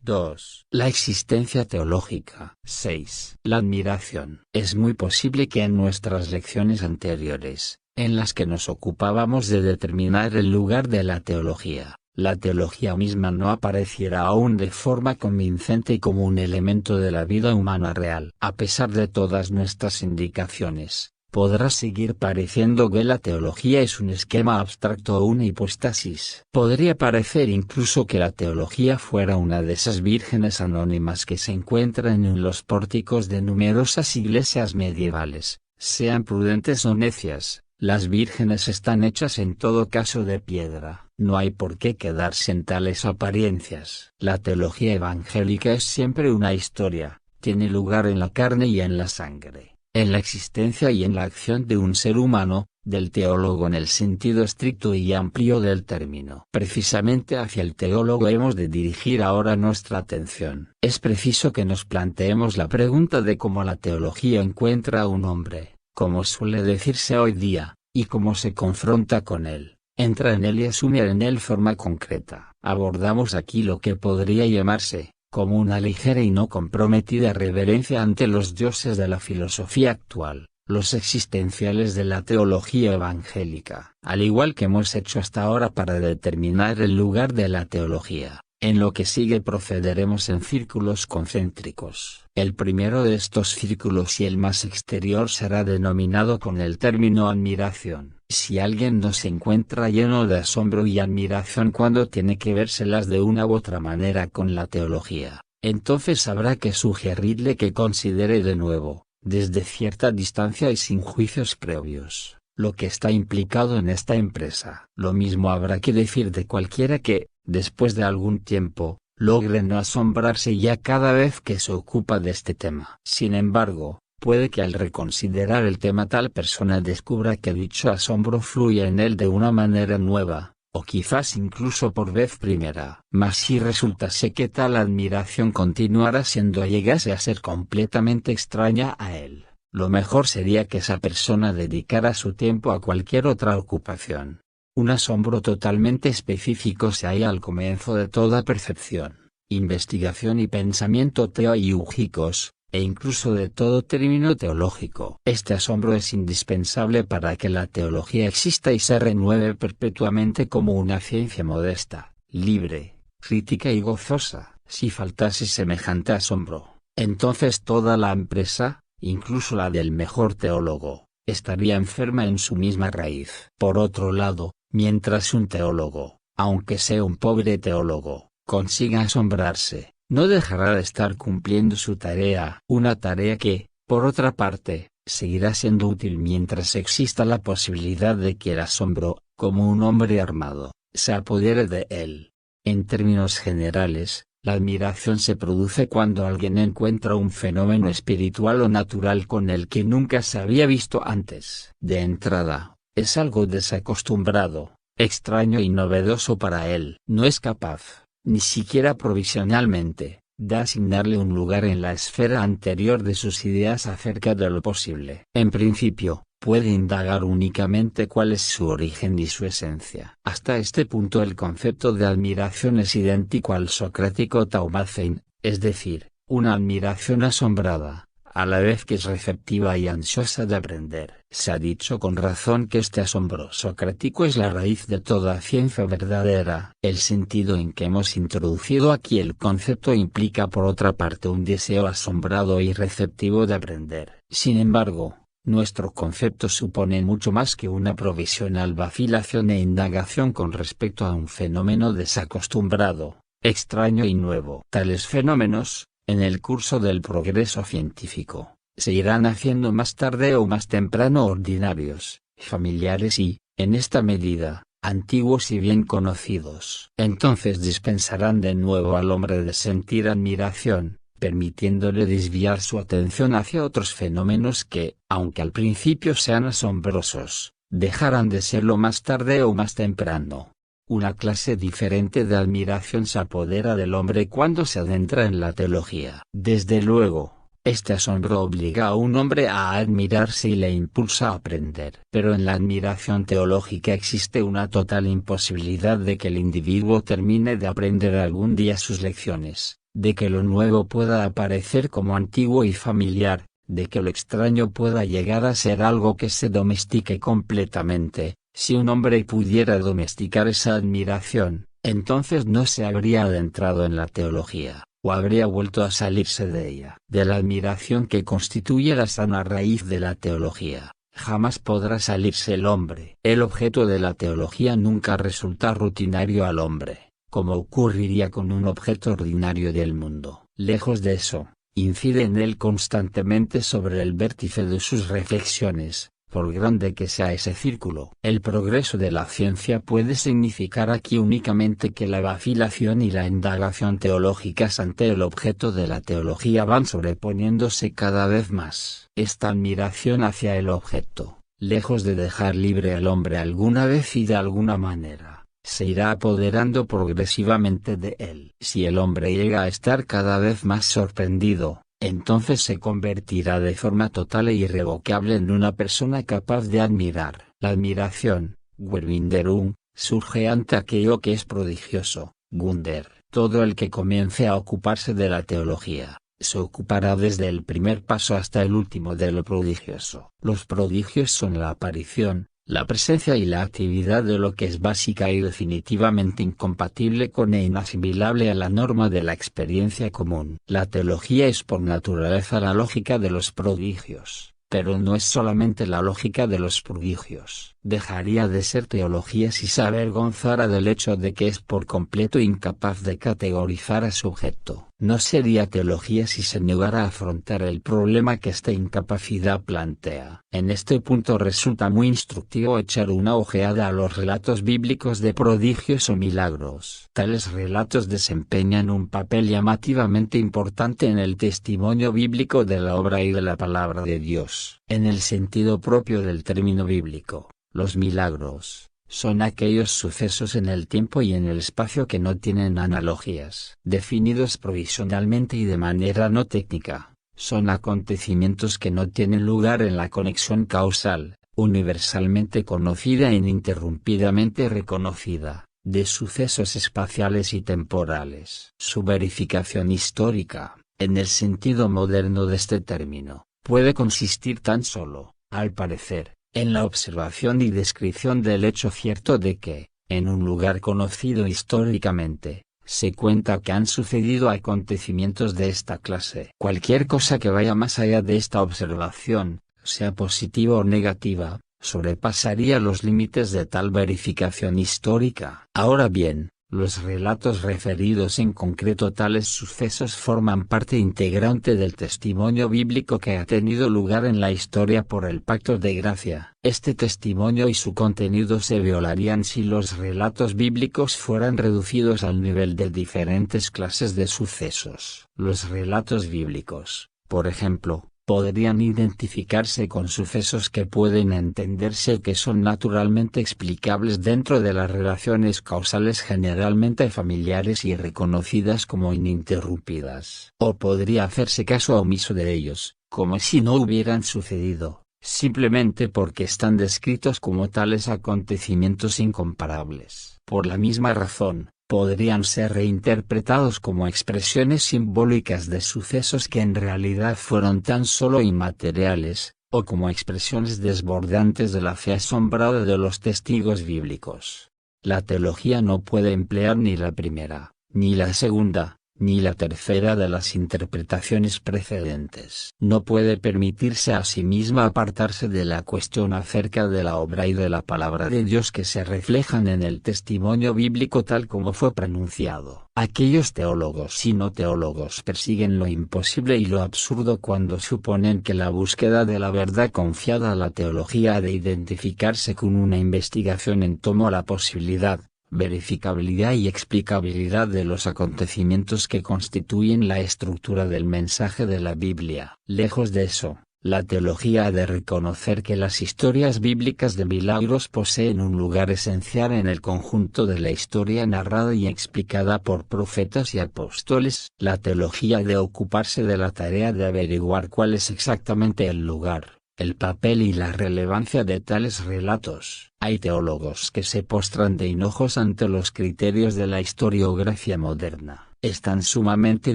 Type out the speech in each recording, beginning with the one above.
2. La existencia teológica. 6. La admiración. Es muy posible que en nuestras lecciones anteriores, en las que nos ocupábamos de determinar el lugar de la teología misma no apareciera aún de forma convincente y como un elemento de la vida humana real. A pesar de todas nuestras indicaciones, podrá seguir pareciendo que la teología es un esquema abstracto o una hipóstasis. Podría parecer incluso que la teología fuera una de esas vírgenes anónimas que se encuentran en los pórticos de numerosas iglesias medievales. Sean prudentes o necias, las vírgenes están hechas en todo caso de piedra. No hay por qué quedarse en tales apariencias. La teología evangélica es siempre una historia, tiene lugar en la carne y en la sangre, en la existencia y en la acción de un ser humano, del teólogo en el sentido estricto y amplio del término. Precisamente hacia el teólogo hemos de dirigir ahora nuestra atención. Es preciso que nos planteemos la pregunta de cómo la teología encuentra a un hombre, como suele decirse hoy día, y cómo se confronta con él, entra en él y asume en él forma concreta. Abordamos aquí lo que podría llamarse, como una ligera y no comprometida reverencia ante los dioses de la filosofía actual, los existenciales de la teología evangélica. Al igual que hemos hecho hasta ahora para determinar el lugar de la teología, en lo que sigue procederemos en círculos concéntricos. El primero de estos círculos y el más exterior será denominado con el término admiración. Si alguien no se encuentra lleno de asombro y admiración cuando tiene que vérselas de una u otra manera con la teología, entonces habrá que sugerirle que considere de nuevo, desde cierta distancia y sin juicios previos, lo que está implicado en esta empresa. Lo mismo habrá que decir de cualquiera que, después de algún tiempo, logre no asombrarse ya cada vez que se ocupa de este tema. Sin embargo, puede que al reconsiderar el tema tal persona descubra que dicho asombro fluye en él de una manera nueva, o quizás incluso por vez primera. Mas si resultase que tal admiración continuara siendo o llegase a ser completamente extraña a él, lo mejor sería que esa persona dedicara su tiempo a cualquier otra ocupación. Un asombro totalmente específico se halla al comienzo de toda percepción, investigación y pensamiento teológicos, e incluso de todo término teológico. Este asombro es indispensable para que la teología exista y se renueve perpetuamente como una ciencia modesta, libre, crítica y gozosa. Si faltase semejante asombro, entonces toda la empresa, incluso la del mejor teólogo, estaría enferma en su misma raíz. Por otro lado, mientras un teólogo, aunque sea un pobre teólogo, consiga asombrarse, no dejará de estar cumpliendo su tarea. Una tarea que, por otra parte, seguirá siendo útil mientras exista la posibilidad de que el asombro, como un hombre armado, se apodere de él. En términos generales, la admiración se produce cuando alguien encuentra un fenómeno espiritual o natural con el que nunca se había visto antes. De entrada, es algo desacostumbrado, extraño y novedoso para él. No es capaz, ni siquiera provisionalmente, de asignarle un lugar en la esfera anterior de sus ideas acerca de lo posible. En principio, puede indagar únicamente cuál es su origen y su esencia. Hasta este punto el concepto de admiración es idéntico al socrático taumacein, es decir, una admiración asombrada, a la vez que es receptiva y ansiosa de aprender. Se ha dicho con razón que este asombro socrático es la raíz de toda ciencia verdadera. El sentido en que hemos introducido aquí el concepto implica por otra parte un deseo asombrado y receptivo de aprender. Sin embargo, nuestro concepto supone mucho más que una provisional vacilación e indagación con respecto a un fenómeno desacostumbrado, extraño y nuevo. Tales fenómenos, en el curso del progreso científico, se irán haciendo más tarde o más temprano ordinarios, familiares y, en esta medida, antiguos y bien conocidos. Entonces dispensarán de nuevo al hombre de sentir admiración, permitiéndole desviar su atención hacia otros fenómenos que, aunque al principio sean asombrosos, dejarán de serlo más tarde o más temprano. Una clase diferente de admiración se apodera del hombre cuando se adentra en la teología. Desde luego, este asombro obliga a un hombre a admirarse y le impulsa a aprender. Pero en la admiración teológica existe una total imposibilidad de que el individuo termine de aprender algún día sus lecciones, de que lo nuevo pueda aparecer como antiguo y familiar, de que lo extraño pueda llegar a ser algo que se domestique completamente. Si un hombre pudiera domesticar esa admiración, entonces no se habría adentrado en la teología, o habría vuelto a salirse de ella. De la admiración que constituye la sana raíz de la teología, jamás podrá salirse el hombre. El objeto de la teología nunca resulta rutinario al hombre, como ocurriría con un objeto ordinario del mundo. Lejos de eso, incide en él constantemente sobre el vértice de sus reflexiones, por grande que sea ese círculo. El progreso de la ciencia puede significar aquí únicamente que la vacilación y la indagación teológicas ante el objeto de la teología van sobreponiéndose cada vez más. Esta admiración hacia el objeto, lejos de dejar libre al hombre alguna vez y de alguna manera, se irá apoderando progresivamente de él. Si el hombre llega a estar cada vez más sorprendido, entonces se convertirá de forma total e irrevocable en una persona capaz de admirar. La admiración, Verwunderung, surge ante aquello que es prodigioso, Wunder. Todo el que comience a ocuparse de la teología, se ocupará desde el primer paso hasta el último de lo prodigioso. Los prodigios son la aparición, la presencia y la actividad de lo que es básica y definitivamente incompatible con e inasimilable a la norma de la experiencia común. La teología es por naturaleza la lógica de los prodigios, pero no es solamente la lógica de los prodigios. Dejaría de ser teología si se avergonzara del hecho de que es por completo incapaz de categorizar a su objeto. No sería teología si se negara a afrontar el problema que esta incapacidad plantea. En este punto resulta muy instructivo echar una ojeada a los relatos bíblicos de prodigios o milagros. Tales relatos desempeñan un papel llamativamente importante en el testimonio bíblico de la obra y de la palabra de Dios. En el sentido propio del término bíblico, los milagros son aquellos sucesos en el tiempo y en el espacio que no tienen analogías. Definidos provisionalmente y de manera no técnica, son acontecimientos que no tienen lugar en la conexión causal, universalmente conocida e ininterrumpidamente reconocida, de sucesos espaciales y temporales. Su verificación histórica, en el sentido moderno de este término, puede consistir tan solo, al parecer, en la observación y descripción del hecho cierto de que, en un lugar conocido históricamente, se cuenta que han sucedido acontecimientos de esta clase. Cualquier cosa que vaya más allá de esta observación, sea positiva o negativa, sobrepasaría los límites de tal verificación histórica. Ahora bien, los relatos referidos en concreto a tales sucesos forman parte integrante del testimonio bíblico que ha tenido lugar en la historia por el pacto de gracia. Este testimonio y su contenido se violarían si los relatos bíblicos fueran reducidos al nivel de diferentes clases de sucesos. Los relatos bíblicos, por ejemplo, podrían identificarse con sucesos que pueden entenderse que son naturalmente explicables dentro de las relaciones causales generalmente familiares y reconocidas como ininterrumpidas. O podría hacerse caso omiso de ellos, como si no hubieran sucedido, simplemente porque están descritos como tales acontecimientos incomparables. Por la misma razón, podrían ser reinterpretados como expresiones simbólicas de sucesos que en realidad fueron tan solo inmateriales, o como expresiones desbordantes de la fe asombrada de los testigos bíblicos. La teología no puede emplear ni la primera, ni la segunda, ni la tercera de las interpretaciones precedentes. No puede permitirse a sí misma apartarse de la cuestión acerca de la obra y de la palabra de Dios que se reflejan en el testimonio bíblico tal como fue pronunciado. Aquellos teólogos y no teólogos persiguen lo imposible y lo absurdo cuando suponen que la búsqueda de la verdad confiada a la teología ha de identificarse con una investigación en torno a la posibilidad, verificabilidad y explicabilidad de los acontecimientos que constituyen la estructura del mensaje de la Biblia. Lejos de eso, la teología ha de reconocer que las historias bíblicas de milagros poseen un lugar esencial en el conjunto de la historia narrada y explicada por profetas y apóstoles. La teología ha de ocuparse de la tarea de averiguar cuál es exactamente el lugar, el papel y la relevancia de tales relatos. Hay teólogos que se postran de hinojos ante los criterios de la historiografía moderna. están sumamente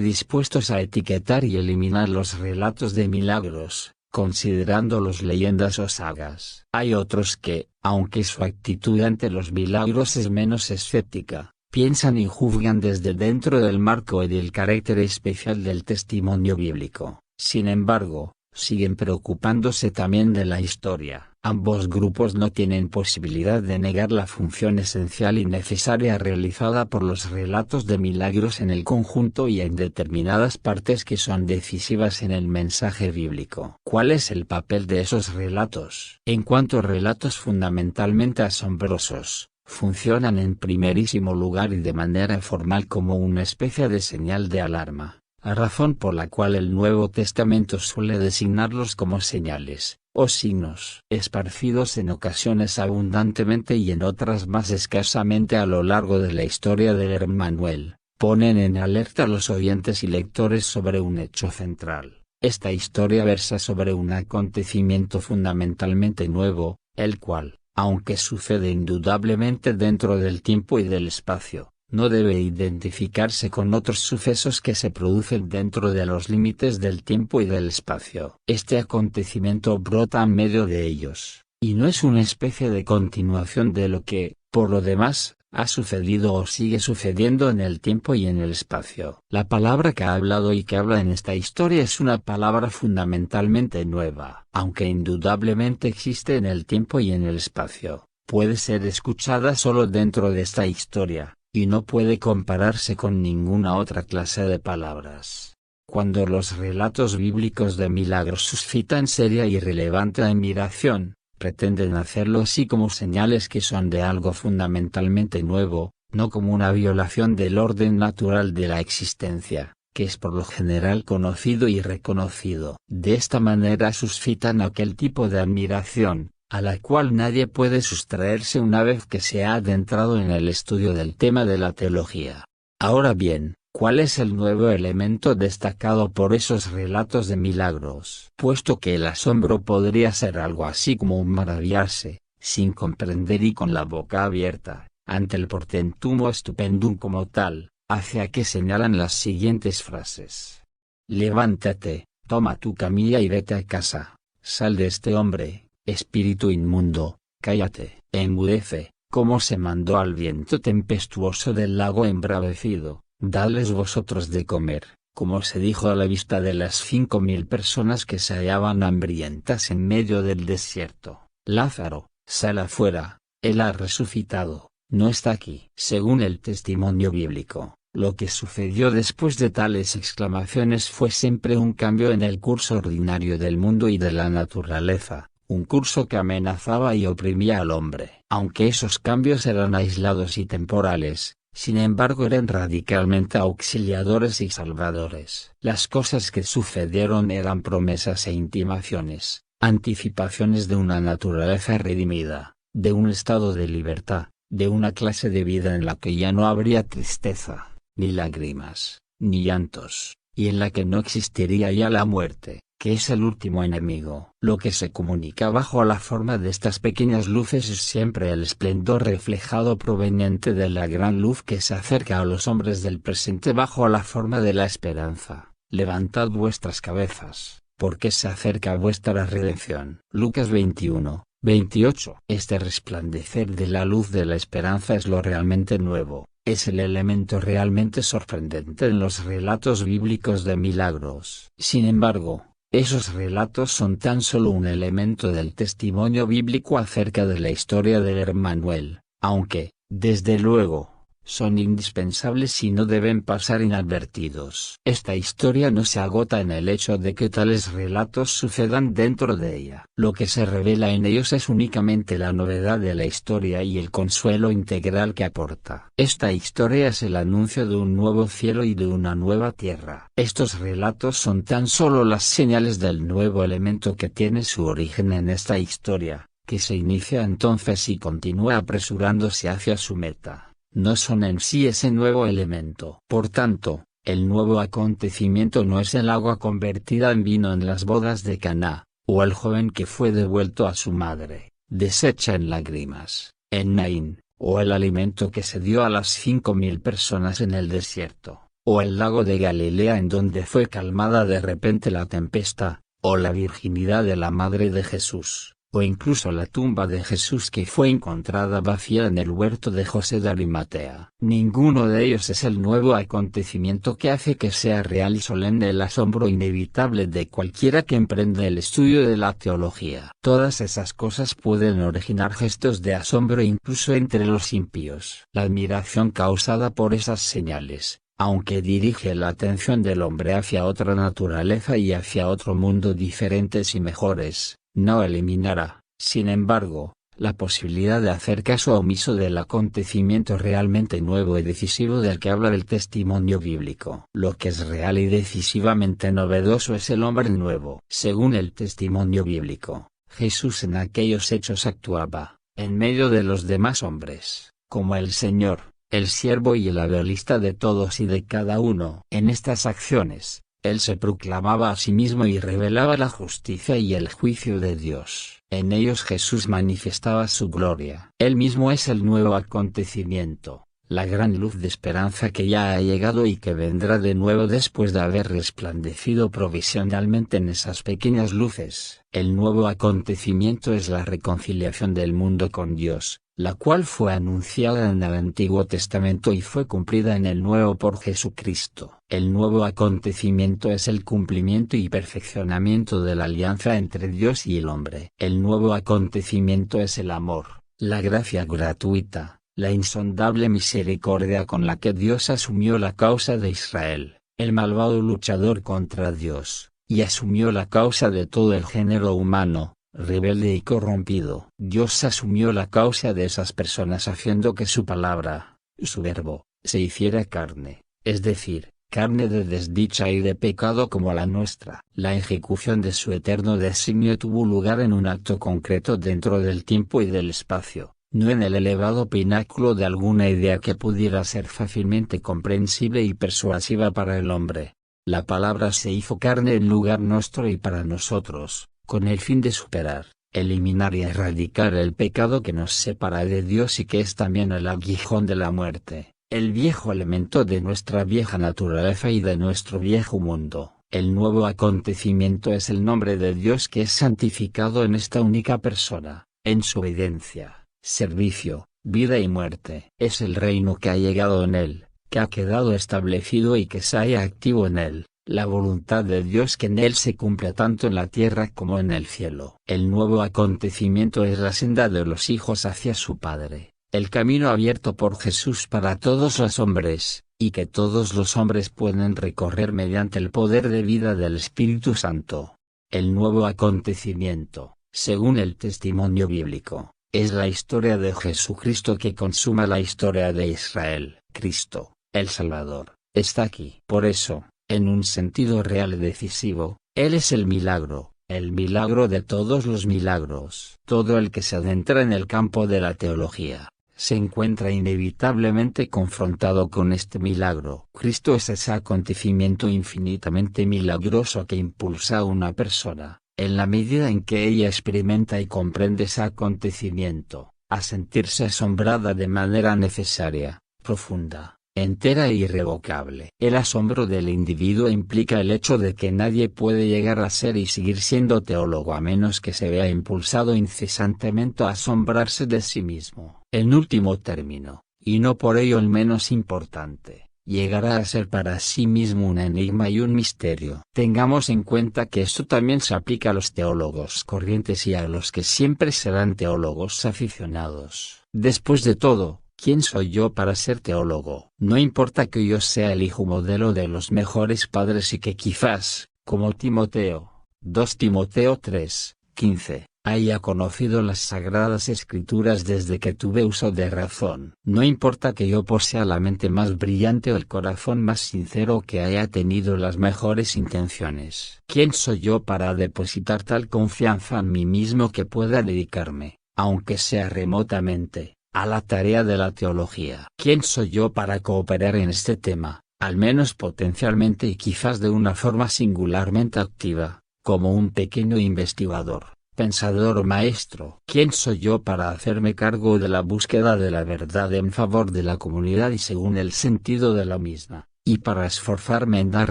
dispuestos a etiquetar y eliminar los relatos de milagros, considerándolos leyendas o sagas. Hay otros que, aunque su actitud ante los milagros es menos escéptica, piensan y juzgan desde dentro del marco y del carácter especial del testimonio bíblico. Sin embargo, siguen preocupándose también de la historia. Ambos grupos no tienen posibilidad de negar la función esencial y necesaria realizada por los relatos de milagros en el conjunto y en determinadas partes que son decisivas en el mensaje bíblico. ¿Cuál es el papel de esos relatos? En cuanto a relatos fundamentalmente asombrosos, funcionan en primerísimo lugar y de manera formal como una especie de señal de alarma, a razón por la cual el Nuevo Testamento suele designarlos como señales, o signos, esparcidos en ocasiones abundantemente y en otras más escasamente a lo largo de la historia del Emmanuel, ponen en alerta a los oyentes y lectores sobre un hecho central. Esta historia versa sobre un acontecimiento fundamentalmente nuevo, el cual, aunque sucede indudablemente dentro del tiempo y del espacio, no debe identificarse con otros sucesos que se producen dentro de los límites del tiempo y del espacio. Este acontecimiento brota en medio de ellos, y no es una especie de continuación de lo que, por lo demás, ha sucedido o sigue sucediendo en el tiempo y en el espacio. La palabra que ha hablado y que habla en esta historia es una palabra fundamentalmente nueva, aunque indudablemente existe en el tiempo y en el espacio. Puede ser escuchada solo dentro de esta historia, y no puede compararse con ninguna otra clase de palabras. Cuando los relatos bíblicos de milagros suscitan seria y relevante admiración, pretenden hacerlo así como señales que son de algo fundamentalmente nuevo, no como una violación del orden natural de la existencia, que es por lo general conocido y reconocido. De esta manera suscitan aquel tipo de admiración, a la cual nadie puede sustraerse una vez que se ha adentrado en el estudio del tema de la teología. Ahora bien, ¿cuál es el nuevo elemento destacado por esos relatos de milagros? Puesto que el asombro podría ser algo así como un maravillarse, sin comprender y con la boca abierta, ante el portentum o stupendum como tal, hacia que señalan las siguientes frases. Levántate, toma tu camilla y vete a casa, sal de este hombre, espíritu inmundo, cállate, enmudece, como se mandó al viento tempestuoso del lago embravecido, dadles vosotros de comer, como se dijo a la vista de las 5000 personas que se hallaban hambrientas en medio del desierto. Lázaro, sal afuera, él ha resucitado, no está aquí. Según el testimonio bíblico, lo que sucedió después de tales exclamaciones fue siempre un cambio en el curso ordinario del mundo y de la naturaleza, un curso que amenazaba y oprimía al hombre. Aunque esos cambios eran aislados y temporales, sin embargo eran radicalmente auxiliadores y salvadores. Las cosas que sucedieron eran promesas e intimaciones, anticipaciones de una naturaleza redimida, de un estado de libertad, de una clase de vida en la que ya no habría tristeza, ni lágrimas, ni llantos, y en la que no existiría ya la muerte, que es el último enemigo. Lo que se comunica bajo la forma de estas pequeñas luces es siempre el esplendor reflejado proveniente de la gran luz que se acerca a los hombres del presente bajo la forma de la esperanza. Levantad vuestras cabezas, porque se acerca vuestra redención. Lucas 21, 28. Este resplandecer de la luz de la esperanza es lo realmente nuevo, es el elemento realmente sorprendente en los relatos bíblicos de milagros. Sin embargo, esos relatos son tan solo un elemento del testimonio bíblico acerca de la historia del Emmanuel, aunque, desde luego, son indispensables y no deben pasar inadvertidos. Esta historia no se agota en el hecho de que tales relatos sucedan dentro de ella. Lo que se revela en ellos es únicamente la novedad de la historia y el consuelo integral que aporta. Esta historia es el anuncio de un nuevo cielo y de una nueva tierra. Estos relatos son tan solo las señales del nuevo elemento que tiene su origen en esta historia, que se inicia entonces y continúa apresurándose hacia su meta. No son en sí ese nuevo elemento. Por tanto, el nuevo acontecimiento no es el agua convertida en vino en las bodas de Caná, o el joven que fue devuelto a su madre, deshecha en lágrimas, en Naín, o el alimento que se dio a las 5000 personas en el desierto. o el lago de Galilea en donde fue calmada de repente la tempestad, o la virginidad de la madre de Jesús, o incluso la tumba de Jesús que fue encontrada vacía en el huerto de José de Arimatea. Ninguno de ellos es el nuevo acontecimiento que hace que sea real y solemne el asombro inevitable de cualquiera que emprenda el estudio de la teología. Todas esas cosas pueden originar gestos de asombro incluso entre los impíos. La admiración causada por esas señales, aunque dirige la atención del hombre hacia otra naturaleza y hacia otro mundo diferentes y mejores, no eliminará, sin embargo, la posibilidad de hacer caso omiso del acontecimiento realmente nuevo y decisivo del que habla el testimonio bíblico. Lo que es real y decisivamente novedoso es el hombre nuevo. Según el testimonio bíblico, Jesús en aquellos hechos actuaba, en medio de los demás hombres, como el Señor, el siervo y el analista de todos y de cada uno. En estas acciones, él se proclamaba a sí mismo y revelaba la justicia y el juicio de Dios. En ellos Jesús manifestaba su gloria. Él mismo es el nuevo acontecimiento, la gran luz de esperanza que ya ha llegado y que vendrá de nuevo después de haber resplandecido provisionalmente en esas pequeñas luces. El nuevo acontecimiento es la reconciliación del mundo con Dios, la cual fue anunciada en el Antiguo Testamento y fue cumplida en el Nuevo por Jesucristo. El nuevo acontecimiento es el cumplimiento y perfeccionamiento de la alianza entre Dios y el hombre. El nuevo acontecimiento es el amor, la gracia gratuita, la insondable misericordia con la que Dios asumió la causa de Israel, el malvado luchador contra Dios, y asumió la causa de todo el género humano, rebelde y corrompido. Dios asumió la causa de esas personas haciendo que su palabra, su verbo, se hiciera carne, es decir, carne de desdicha y de pecado como la nuestra. La ejecución de su eterno designio tuvo lugar en un acto concreto dentro del tiempo y del espacio, no en el elevado pináculo de alguna idea que pudiera ser fácilmente comprensible y persuasiva para el hombre. La palabra se hizo carne en lugar nuestro y para nosotros, con el fin de superar, eliminar y erradicar el pecado que nos separa de Dios y que es también el aguijón de la muerte, el viejo elemento de nuestra vieja naturaleza y de nuestro viejo mundo. El nuevo acontecimiento es el nombre de Dios que es santificado en esta única persona, en su obediencia, servicio, vida y muerte. Es el reino que ha llegado en él, que ha quedado establecido y que se halla activo en él. La voluntad de Dios que en él se cumpla tanto en la tierra como en el cielo. El nuevo acontecimiento es la senda de los hijos hacia su Padre, el camino abierto por Jesús para todos los hombres, y que todos los hombres pueden recorrer mediante el poder de vida del Espíritu Santo. El nuevo acontecimiento, según el testimonio bíblico, es la historia de Jesucristo que consuma la historia de Israel. Cristo, el Salvador, está aquí. Por eso, en un sentido real y decisivo, Él es el milagro de todos los milagros. Todo el que se adentra en el campo de la teología, se encuentra inevitablemente confrontado con este milagro. Cristo es ese acontecimiento infinitamente milagroso que impulsa a una persona, en la medida en que ella experimenta y comprende ese acontecimiento, a sentirse asombrada de manera necesaria, profunda, entera e irrevocable. El asombro del individuo implica el hecho de que nadie puede llegar a ser y seguir siendo teólogo a menos que se vea impulsado incesantemente a asombrarse de sí mismo. En último término, y no por ello el menos importante, llegará a ser para sí mismo un enigma y un misterio. Tengamos en cuenta que esto también se aplica a los teólogos corrientes y a los que siempre serán teólogos aficionados. Después de todo, ¿quién soy yo para ser teólogo? No importa que yo sea el hijo modelo de los mejores padres y que quizás, como Timoteo, 2 Timoteo 3:15, haya conocido las sagradas escrituras desde que tuve uso de razón. No importa que yo posea la mente más brillante o el corazón más sincero que haya tenido las mejores intenciones. ¿Quién soy yo para depositar tal confianza en mí mismo que pueda dedicarme, aunque sea remotamente, a la tarea de la teología? ¿Quién soy yo para cooperar en este tema, al menos potencialmente y quizás de una forma singularmente activa, como un pequeño investigador, pensador o maestro? ¿Quién soy yo para hacerme cargo de la búsqueda de la verdad en favor de la comunidad y según el sentido de la misma? y para esforzarme en dar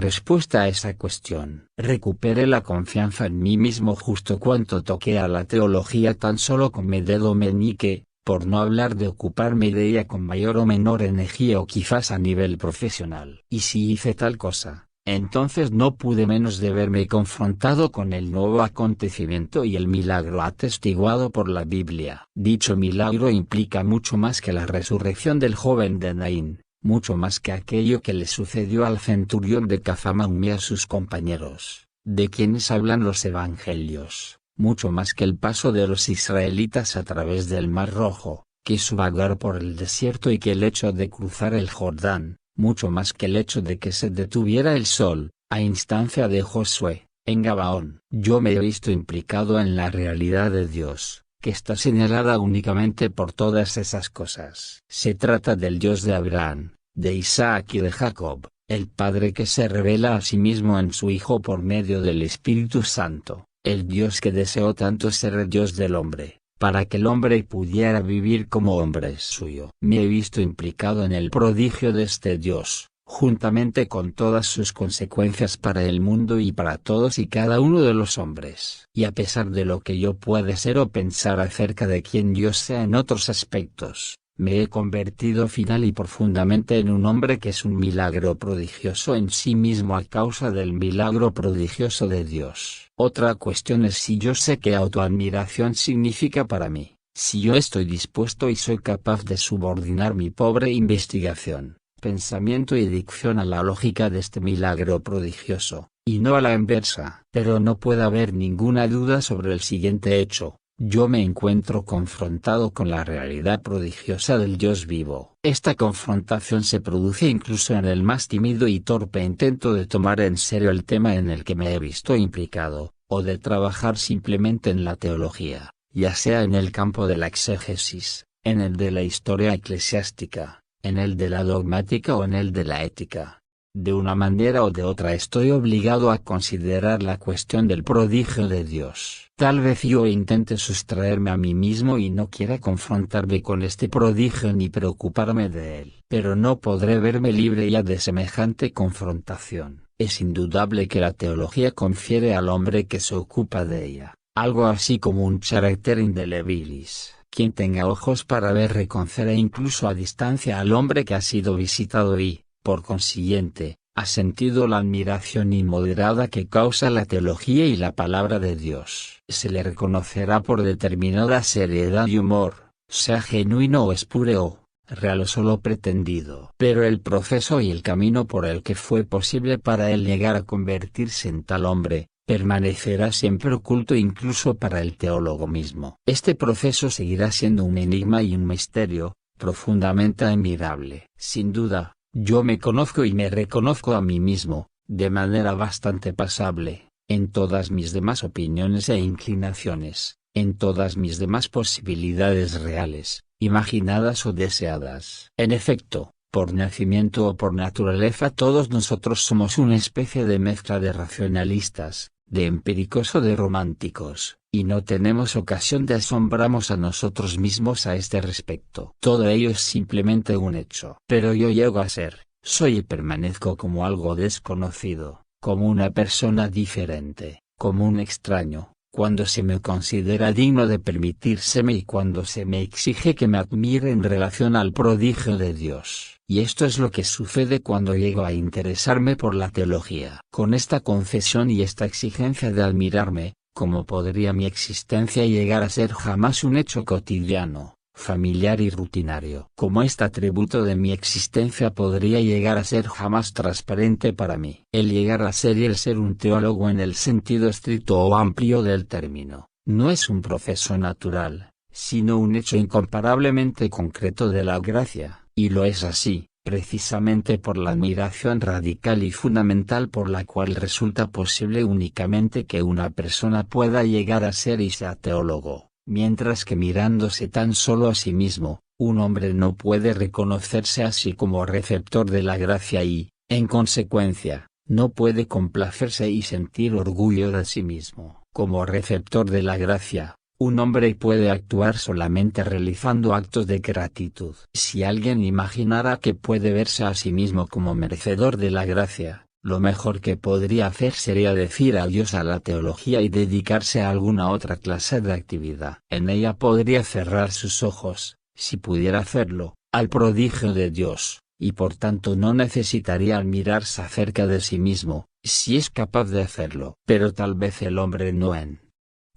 respuesta a esa cuestión. Recuperé la confianza en mí mismo justo cuando toqué a la teología tan solo con mi dedo meñique, por no hablar de ocuparme de ella con mayor o menor energía o quizás a nivel profesional. Y si hice tal cosa, entonces no pude menos de verme confrontado con el nuevo acontecimiento y el milagro atestiguado por la Biblia. Dicho milagro implica mucho más que la resurrección del joven de Naín, mucho más que aquello que le sucedió al centurión de Cazamaum y a sus compañeros, de quienes hablan los evangelios, mucho más que el paso de los israelitas a través del Mar Rojo, que su vagar por el desierto y que el hecho de cruzar el Jordán, mucho más que el hecho de que se detuviera el sol, a instancia de Josué, en Gabaón. Yo me he visto implicado en la realidad de Dios, que está señalada únicamente por todas esas cosas. Se trata del Dios de Abraham, de Isaac y de Jacob, el Padre que se revela a sí mismo en su Hijo por medio del Espíritu Santo, el Dios que deseó tanto ser el Dios del hombre, para que el hombre pudiera vivir como hombre suyo. Me he visto implicado en el prodigio de este Dios, juntamente con todas sus consecuencias para el mundo y para todos y cada uno de los hombres. Y a pesar de lo que yo pueda ser o pensar acerca de quién Dios sea en otros aspectos, me he convertido final y profundamente en un hombre que es un milagro prodigioso en sí mismo a causa del milagro prodigioso de Dios. Otra cuestión es si yo sé qué autoadmiración significa para mí, si yo estoy dispuesto y soy capaz de subordinar mi pobre investigación, pensamiento y dicción a la lógica de este milagro prodigioso, y no a la inversa. Pero no puede haber ninguna duda sobre el siguiente hecho. Yo me encuentro confrontado con la realidad prodigiosa del Dios vivo. Esta confrontación se produce incluso en el más tímido y torpe intento de tomar en serio el tema en el que me he visto implicado, o de trabajar simplemente en la teología, ya sea en el campo de la exégesis, en el de la historia eclesiástica, en el de la dogmática o en el de la ética. De una manera o de otra estoy obligado a considerar la cuestión del prodigio de Dios. Tal vez yo intente sustraerme a mí mismo y no quiera confrontarme con este prodigio ni preocuparme de él. Pero no podré verme libre ya de semejante confrontación. Es indudable que la teología confiere al hombre que se ocupa de ella, algo así como un carácter indelebilis. Quien tenga ojos para ver reconocerá incluso a distancia al hombre que ha sido visitado y, por consiguiente, ha sentido la admiración inmoderada que causa la teología y la palabra de Dios. Se le reconocerá por determinada seriedad y humor, sea genuino o espúreo, real o solo pretendido. Pero el proceso y el camino por el que fue posible para él llegar a convertirse en tal hombre, permanecerá siempre oculto incluso para el teólogo mismo. Este proceso seguirá siendo un enigma y un misterio, profundamente admirable. Sin duda, yo me conozco y me reconozco a mí mismo, de manera bastante pasable, en todas mis demás opiniones e inclinaciones, en todas mis demás posibilidades reales, imaginadas o deseadas. En efecto, por nacimiento o por naturaleza todos nosotros somos una especie de mezcla de racionalistas, de empíricos o de románticos, y no tenemos ocasión de asombrarnos a nosotros mismos a este respecto. Todo ello es simplemente un hecho. Pero yo llego a ser, soy y permanezco como algo desconocido, como una persona diferente, como un extraño, cuando se me considera digno de permitírseme y cuando se me exige que me admire en relación al prodigio de Dios. Y esto es lo que sucede cuando llego a interesarme por la teología. Con esta confesión y esta exigencia de admirarme, ¿cómo podría mi existencia llegar a ser jamás un hecho cotidiano, familiar y rutinario? ¿Cómo este atributo de mi existencia podría llegar a ser jamás transparente para mí? El llegar a ser y el ser un teólogo en el sentido estricto o amplio del término, no es un proceso natural, sino un hecho incomparablemente concreto de la gracia. Y lo es así, precisamente por la admiración radical y fundamental por la cual resulta posible únicamente que una persona pueda llegar a ser y sea teólogo, mientras que mirándose tan solo a sí mismo, un hombre no puede reconocerse así como receptor de la gracia y, en consecuencia, no puede complacerse y sentir orgullo de sí mismo. Como receptor de la gracia, Un hombre puede actuar solamente realizando actos de gratitud. Si alguien imaginara que puede verse a sí mismo como merecedor de la gracia, lo mejor que podría hacer sería decir adiós a la teología y dedicarse a alguna otra clase de actividad. En ella podría cerrar sus ojos, si pudiera hacerlo, al prodigio de Dios, y por tanto no necesitaría admirarse acerca de sí mismo, si es capaz de hacerlo. Pero tal vez el hombre no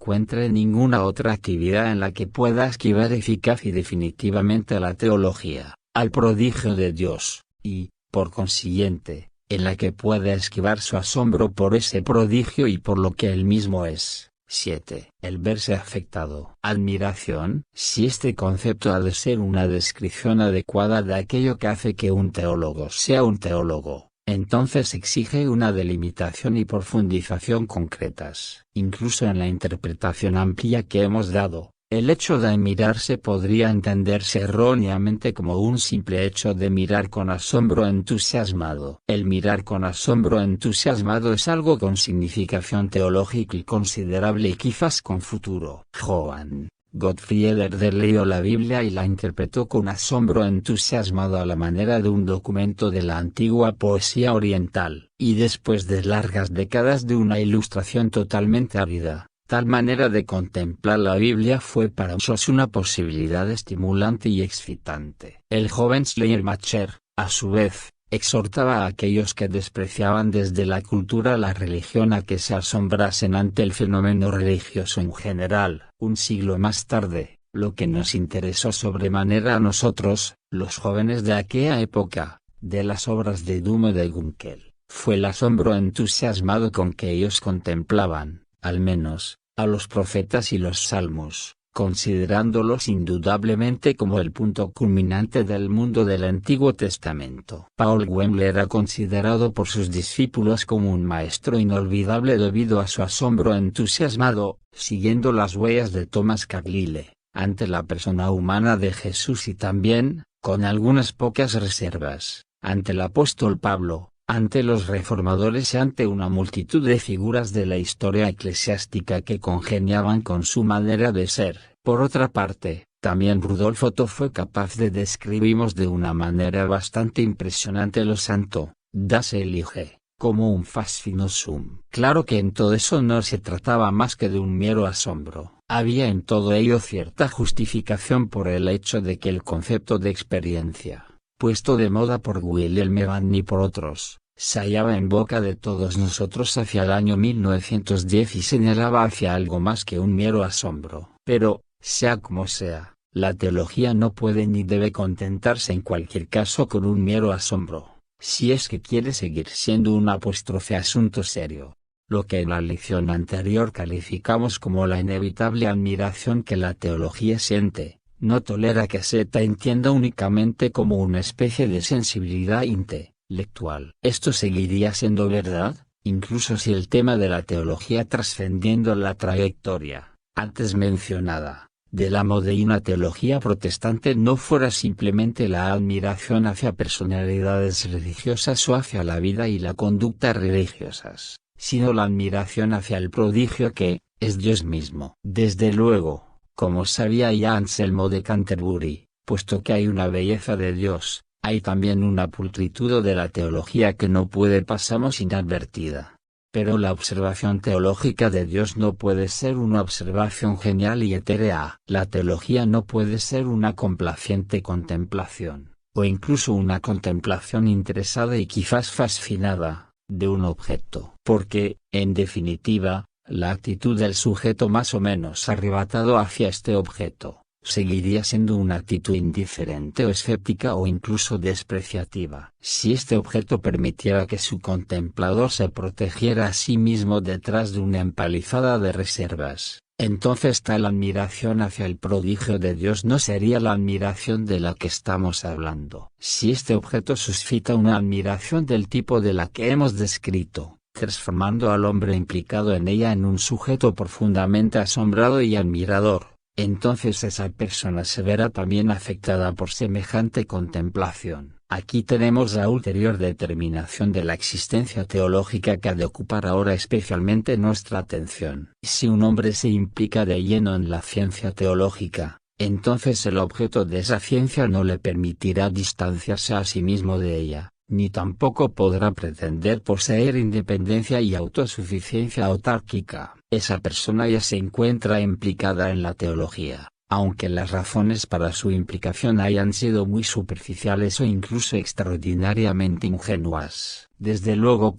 encuentre ninguna otra actividad en la que pueda esquivar eficaz y definitivamente a la teología, al prodigio de Dios, y, por consiguiente, en la que pueda esquivar su asombro por ese prodigio y por lo que él mismo es. 7. El verse afectado. Admiración. Si este concepto ha de ser una descripción adecuada de aquello que hace que un teólogo sea un teólogo, entonces exige una delimitación y profundización concretas. Incluso en la interpretación amplia que hemos dado, el hecho de admirarse podría entenderse erróneamente como un simple hecho de mirar con asombro entusiasmado. El mirar con asombro entusiasmado es algo con significación teológica y considerable y quizás con futuro. Johann Gottfried Herder leyó la Biblia y la interpretó con asombro entusiasmado a la manera de un documento de la antigua poesía oriental, y después de largas décadas de una ilustración totalmente árida, tal manera de contemplar la Biblia fue para muchos una posibilidad estimulante y excitante. El joven Schleiermacher, a su vez, exhortaba a aquellos que despreciaban desde la cultura la religión a que se asombrasen ante el fenómeno religioso en general. Un siglo más tarde, lo que nos interesó sobremanera a nosotros, los jóvenes de aquella época, de las obras de Dumo de Gunkel, fue el asombro entusiasmado con que ellos contemplaban, al menos, a los profetas y los salmos, considerándolos indudablemente como el punto culminante del mundo del Antiguo Testamento. Paul Wemble era considerado por sus discípulos como un maestro inolvidable debido a su asombro entusiasmado, siguiendo las huellas de Thomas Carlyle, ante la persona humana de Jesús y también, con algunas pocas reservas, ante el apóstol Pablo, ante los reformadores y ante una multitud de figuras de la historia eclesiástica que congeniaban con su manera de ser. Por otra parte, también Rudolf Otto fue capaz de describirnos de una manera bastante impresionante lo santo, das Elige, como un fascinosum. Claro que en todo eso no se trataba más que de un mero asombro. Había en todo ello cierta justificación por el hecho de que el concepto de experiencia, puesto de moda por Wilhelm Evans y por otros, se hallaba en boca de todos nosotros hacia el año 1910 y señalaba hacia algo más que un mero asombro. Pero, sea como sea, la teología no puede ni debe contentarse en cualquier caso con un mero asombro, si es que quiere seguir siendo un asunto serio. Lo que en la lección anterior calificamos como la inevitable admiración que la teología siente, no tolera que se entienda únicamente como una especie de sensibilidad intelectual. Esto seguiría siendo verdad, incluso si el tema de la teología trascendiendo la trayectoria, antes mencionada, de la moderna teología protestante no fuera simplemente la admiración hacia personalidades religiosas o hacia la vida y la conducta religiosas, sino la admiración hacia el prodigio que es Dios mismo. Desde luego, como sabía ya Anselmo de Canterbury, puesto que hay una belleza de Dios, hay también una pulcritud de la teología que no puede pasarnos inadvertida. Pero la observación teológica de Dios no puede ser una observación genial y etérea. La teología no puede ser una complaciente contemplación, o incluso una contemplación interesada y quizás fascinada, de un objeto. Porque, en definitiva, la actitud del sujeto más o menos arrebatado hacia este objeto, seguiría siendo una actitud indiferente o escéptica o incluso despreciativa. Si este objeto permitiera que su contemplador se protegiera a sí mismo detrás de una empalizada de reservas, entonces tal admiración hacia el prodigio de Dios no sería la admiración de la que estamos hablando. Si este objeto suscita una admiración del tipo de la que hemos descrito, transformando al hombre implicado en ella en un sujeto profundamente asombrado y admirador, entonces esa persona se verá también afectada por semejante contemplación. Aquí tenemos la ulterior determinación de la existencia teológica que ha de ocupar ahora especialmente nuestra atención. Si un hombre se implica de lleno en la ciencia teológica, entonces el objeto de esa ciencia no le permitirá distanciarse a sí mismo de ella, ni tampoco podrá pretender poseer independencia y autosuficiencia autárquica. Esa persona ya se encuentra implicada en la teología, aunque las razones para su implicación hayan sido muy superficiales o incluso extraordinariamente ingenuas. Desde luego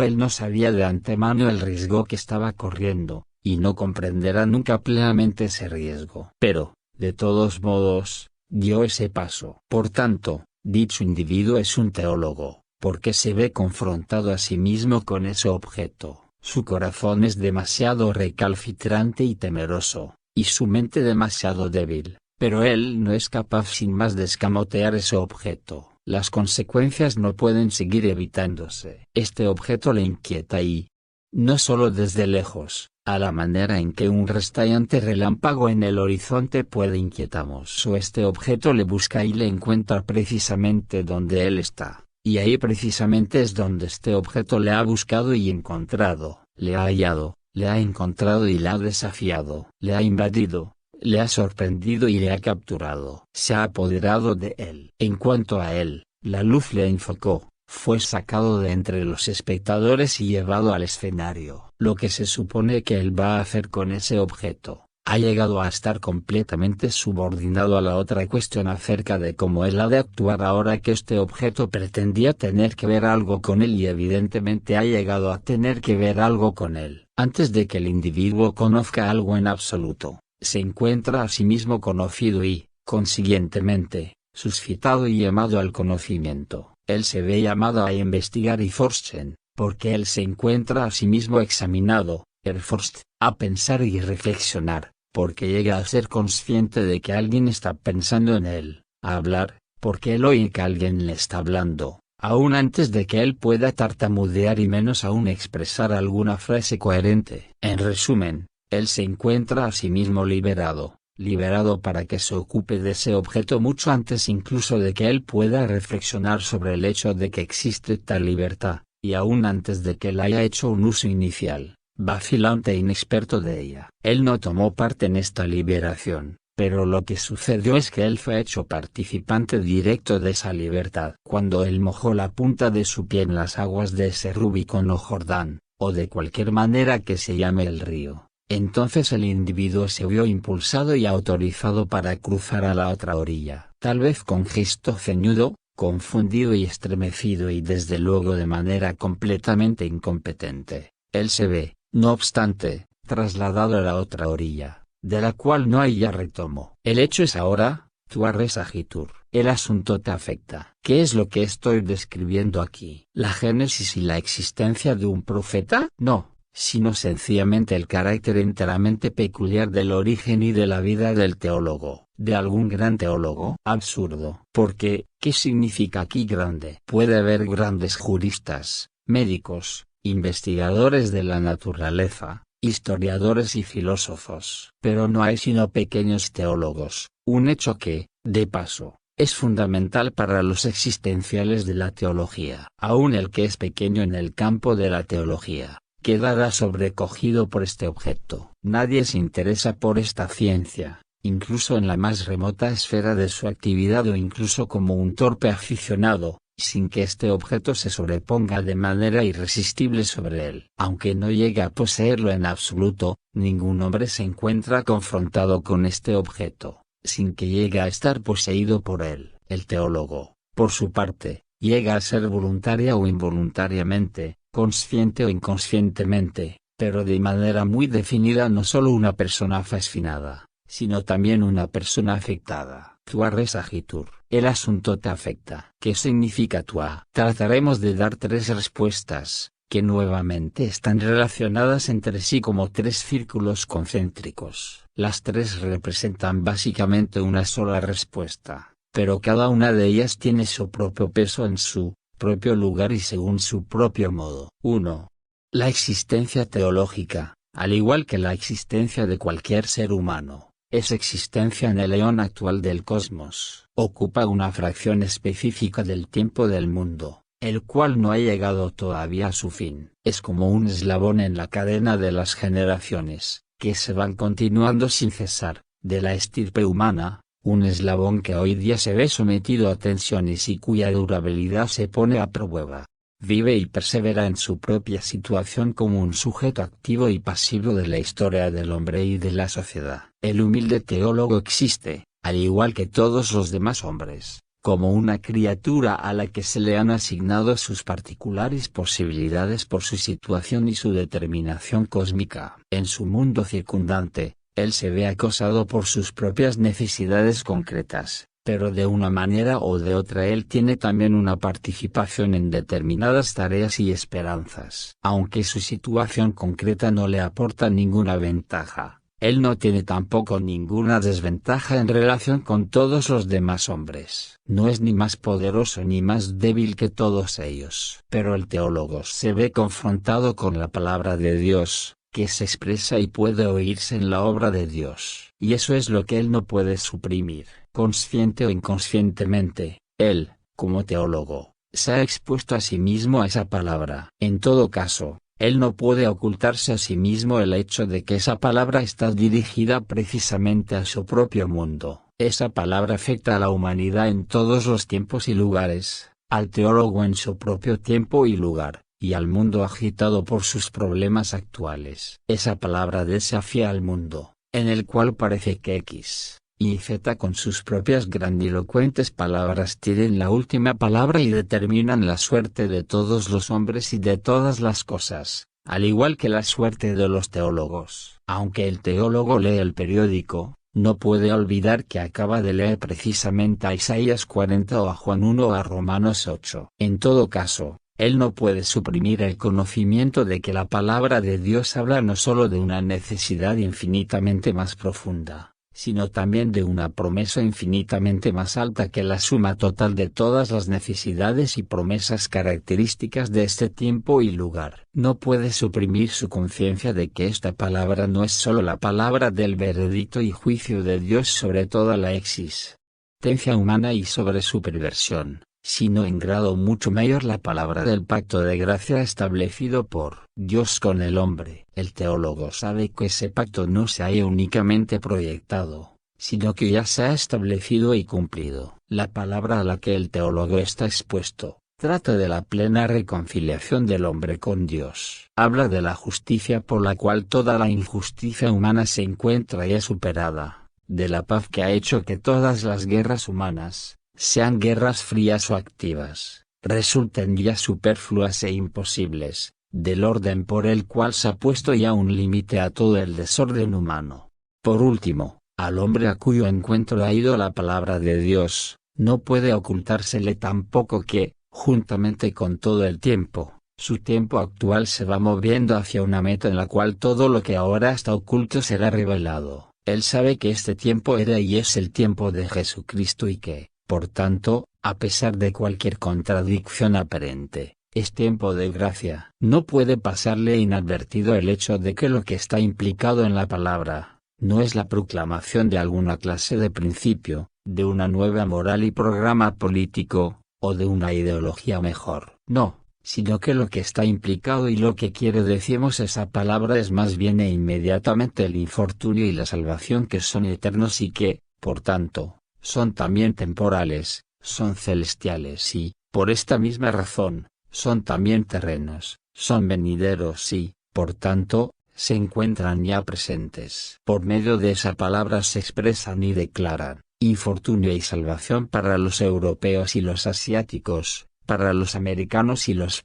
él no sabía de antemano el riesgo que estaba corriendo, y no comprenderá nunca plenamente ese riesgo. Pero, de todos modos, dio ese paso. Por tanto, dicho individuo es un teólogo, porque se ve confrontado a sí mismo con ese objeto. Su corazón es demasiado recalcitrante y temeroso, y su mente demasiado débil, pero él no es capaz sin más de escamotear ese objeto. Las consecuencias no pueden seguir evitándose. Este objeto le inquieta y, no solo desde lejos, a la manera en que un restallante relámpago en el horizonte puede inquietarnos. O este objeto le busca y le encuentra precisamente donde él está. Y ahí precisamente es donde este objeto le ha buscado y encontrado, le ha hallado, le ha encontrado y le ha desafiado, le ha invadido, le ha sorprendido y le ha capturado. Se ha apoderado de él. En cuanto a él, la luz le enfocó, fue sacado de entre los espectadores y llevado al escenario. Lo que se supone que él va a hacer con ese objeto ha llegado a estar completamente subordinado a la otra cuestión acerca de cómo él ha de actuar ahora que este objeto pretendía tener que ver algo con él y evidentemente ha llegado a tener que ver algo con él. Antes de que el individuo conozca algo en absoluto, se encuentra a sí mismo conocido y, consiguientemente, suscitado y llamado al conocimiento. Él se ve llamado a investigar y forschen, porque él se encuentra a sí mismo examinado, erforscht, a pensar y reflexionar, porque llega a ser consciente de que alguien está pensando en él, a hablar, porque él oye que alguien le está hablando, aún antes de que él pueda tartamudear y menos aún expresar alguna frase coherente. En resumen, él se encuentra a sí mismo liberado para que se ocupe de ese objeto mucho antes incluso de que él pueda reflexionar sobre el hecho de que existe tal libertad, y aún antes de que él haya hecho un uso inicial, vacilante e inexperto de ella. Él no tomó parte en esta liberación, pero lo que sucedió es que él fue hecho participante directo de esa libertad. Cuando él mojó la punta de su pie en las aguas de ese Rubicón o Jordán, o de cualquier manera que se llame el río, entonces el individuo se vio impulsado y autorizado para cruzar a la otra orilla. Tal vez con gesto ceñudo, confundido y estremecido y desde luego de manera completamente incompetente, él se ve, no obstante, trasladado a la otra orilla, de la cual no hay ya retomo. El hecho es ahora, tu agitur. El asunto te afecta. ¿Qué es lo que estoy describiendo aquí? ¿La génesis y la existencia de un profeta? No, sino sencillamente el carácter enteramente peculiar del origen y de la vida del teólogo, de algún gran teólogo. Absurdo. Porque, ¿qué significa aquí grande? Puede haber grandes juristas, médicos, investigadores de la naturaleza, historiadores y filósofos. Pero no hay sino pequeños teólogos, un hecho que, de paso, es fundamental para los existenciales de la teología. Aún el que es pequeño en el campo de la teología, quedará sobrecogido por este objeto. Nadie se interesa por esta ciencia, incluso en la más remota esfera de su actividad o incluso como un torpe aficionado, sin que este objeto se sobreponga de manera irresistible sobre él. Aunque no llegue a poseerlo en absoluto, ningún hombre se encuentra confrontado con este objeto, sin que llegue a estar poseído por él. El teólogo, por su parte, llega a ser voluntaria o involuntariamente, consciente o inconscientemente, pero de manera muy definida no solo una persona fascinada, sino también una persona afectada. Tua res agitur. El asunto te afecta. ¿Qué significa tua? Trataremos de dar tres respuestas, que nuevamente están relacionadas entre sí como tres círculos concéntricos. Las tres representan básicamente una sola respuesta, pero cada una de ellas tiene su propio peso en su propio lugar y según su propio modo. 1. La existencia teológica, al igual que la existencia de cualquier ser humano, es existencia en el eón actual del cosmos. Ocupa una fracción específica del tiempo del mundo, el cual no ha llegado todavía a su fin. Es como un eslabón en la cadena de las generaciones, que se van continuando sin cesar, de la estirpe humana, un eslabón que hoy día se ve sometido a tensiones y cuya durabilidad se pone a prueba. Vive y persevera en su propia situación como un sujeto activo y pasivo de la historia del hombre y de la sociedad. El humilde teólogo existe, al igual que todos los demás hombres, como una criatura a la que se le han asignado sus particulares posibilidades por su situación y su determinación cósmica. En su mundo circundante, él se ve acosado por sus propias necesidades concretas, pero de una manera o de otra él tiene también una participación en determinadas tareas y esperanzas. Aunque su situación concreta no le aporta ninguna ventaja, él no tiene tampoco ninguna desventaja en relación con todos los demás hombres. No es ni más poderoso ni más débil que todos ellos. Pero el teólogo se ve confrontado con la palabra de Dios, que se expresa y puede oírse en la obra de Dios. Y eso es lo que él no puede suprimir. Consciente o inconscientemente, él, como teólogo, se ha expuesto a sí mismo a esa palabra. En todo caso, él no puede ocultarse a sí mismo el hecho de que esa palabra está dirigida precisamente a su propio mundo. Esa palabra afecta a la humanidad en todos los tiempos y lugares, al teólogo en su propio tiempo y lugar, y al mundo agitado por sus problemas actuales. Esa palabra desafía al mundo, en el cual parece que X y Z con sus propias grandilocuentes palabras tienen la última palabra y determinan la suerte de todos los hombres y de todas las cosas, al igual que la suerte de los teólogos. Aunque el teólogo lee el periódico, no puede olvidar que acaba de leer precisamente a Isaías 40 o a Juan 1 o a Romanos 8. En todo caso, él no puede suprimir el conocimiento de que la palabra de Dios habla no solo de una necesidad infinitamente más profunda, sino también de una promesa infinitamente más alta que la suma total de todas las necesidades y promesas características de este tiempo y lugar. No puede suprimir su conciencia de que esta palabra no es solo la palabra del veredicto y juicio de Dios sobre toda la existencia humana y sobre su perversión, sino en grado mucho mayor la palabra del pacto de gracia establecido por Dios con el hombre. El teólogo sabe que ese pacto no se haya únicamente proyectado, sino que ya se ha establecido y cumplido. La palabra a la que el teólogo está expuesto trata de la plena reconciliación del hombre con Dios. Habla de la justicia por la cual toda la injusticia humana se encuentra ya superada, de la paz que ha hecho que todas las guerras humanas, sean guerras frías o activas, resulten ya superfluas e imposibles, del orden por el cual se ha puesto ya un límite a todo el desorden humano. Por último, al hombre a cuyo encuentro ha ido la palabra de Dios, no puede ocultársele tampoco que, juntamente con todo el tiempo, su tiempo actual se va moviendo hacia una meta en la cual todo lo que ahora está oculto será revelado. Él sabe que este tiempo era y es el tiempo de Jesucristo y que, por tanto, a pesar de cualquier contradicción aparente, es tiempo de gracia. No puede pasarle inadvertido el hecho de que lo que está implicado en la palabra, no es la proclamación de alguna clase de principio, de una nueva moral y programa político, o de una ideología mejor. No, sino que lo que está implicado y lo que quiere decimos esa palabra es más bien e inmediatamente el infortunio y la salvación que son eternos y que, por tanto, son también temporales, son celestiales y, por esta misma razón, son también terrenos, son venideros y, por tanto, se encuentran ya presentes. Por medio de esa palabra se expresan y declaran infortunio y salvación para los europeos y los asiáticos, para los americanos y los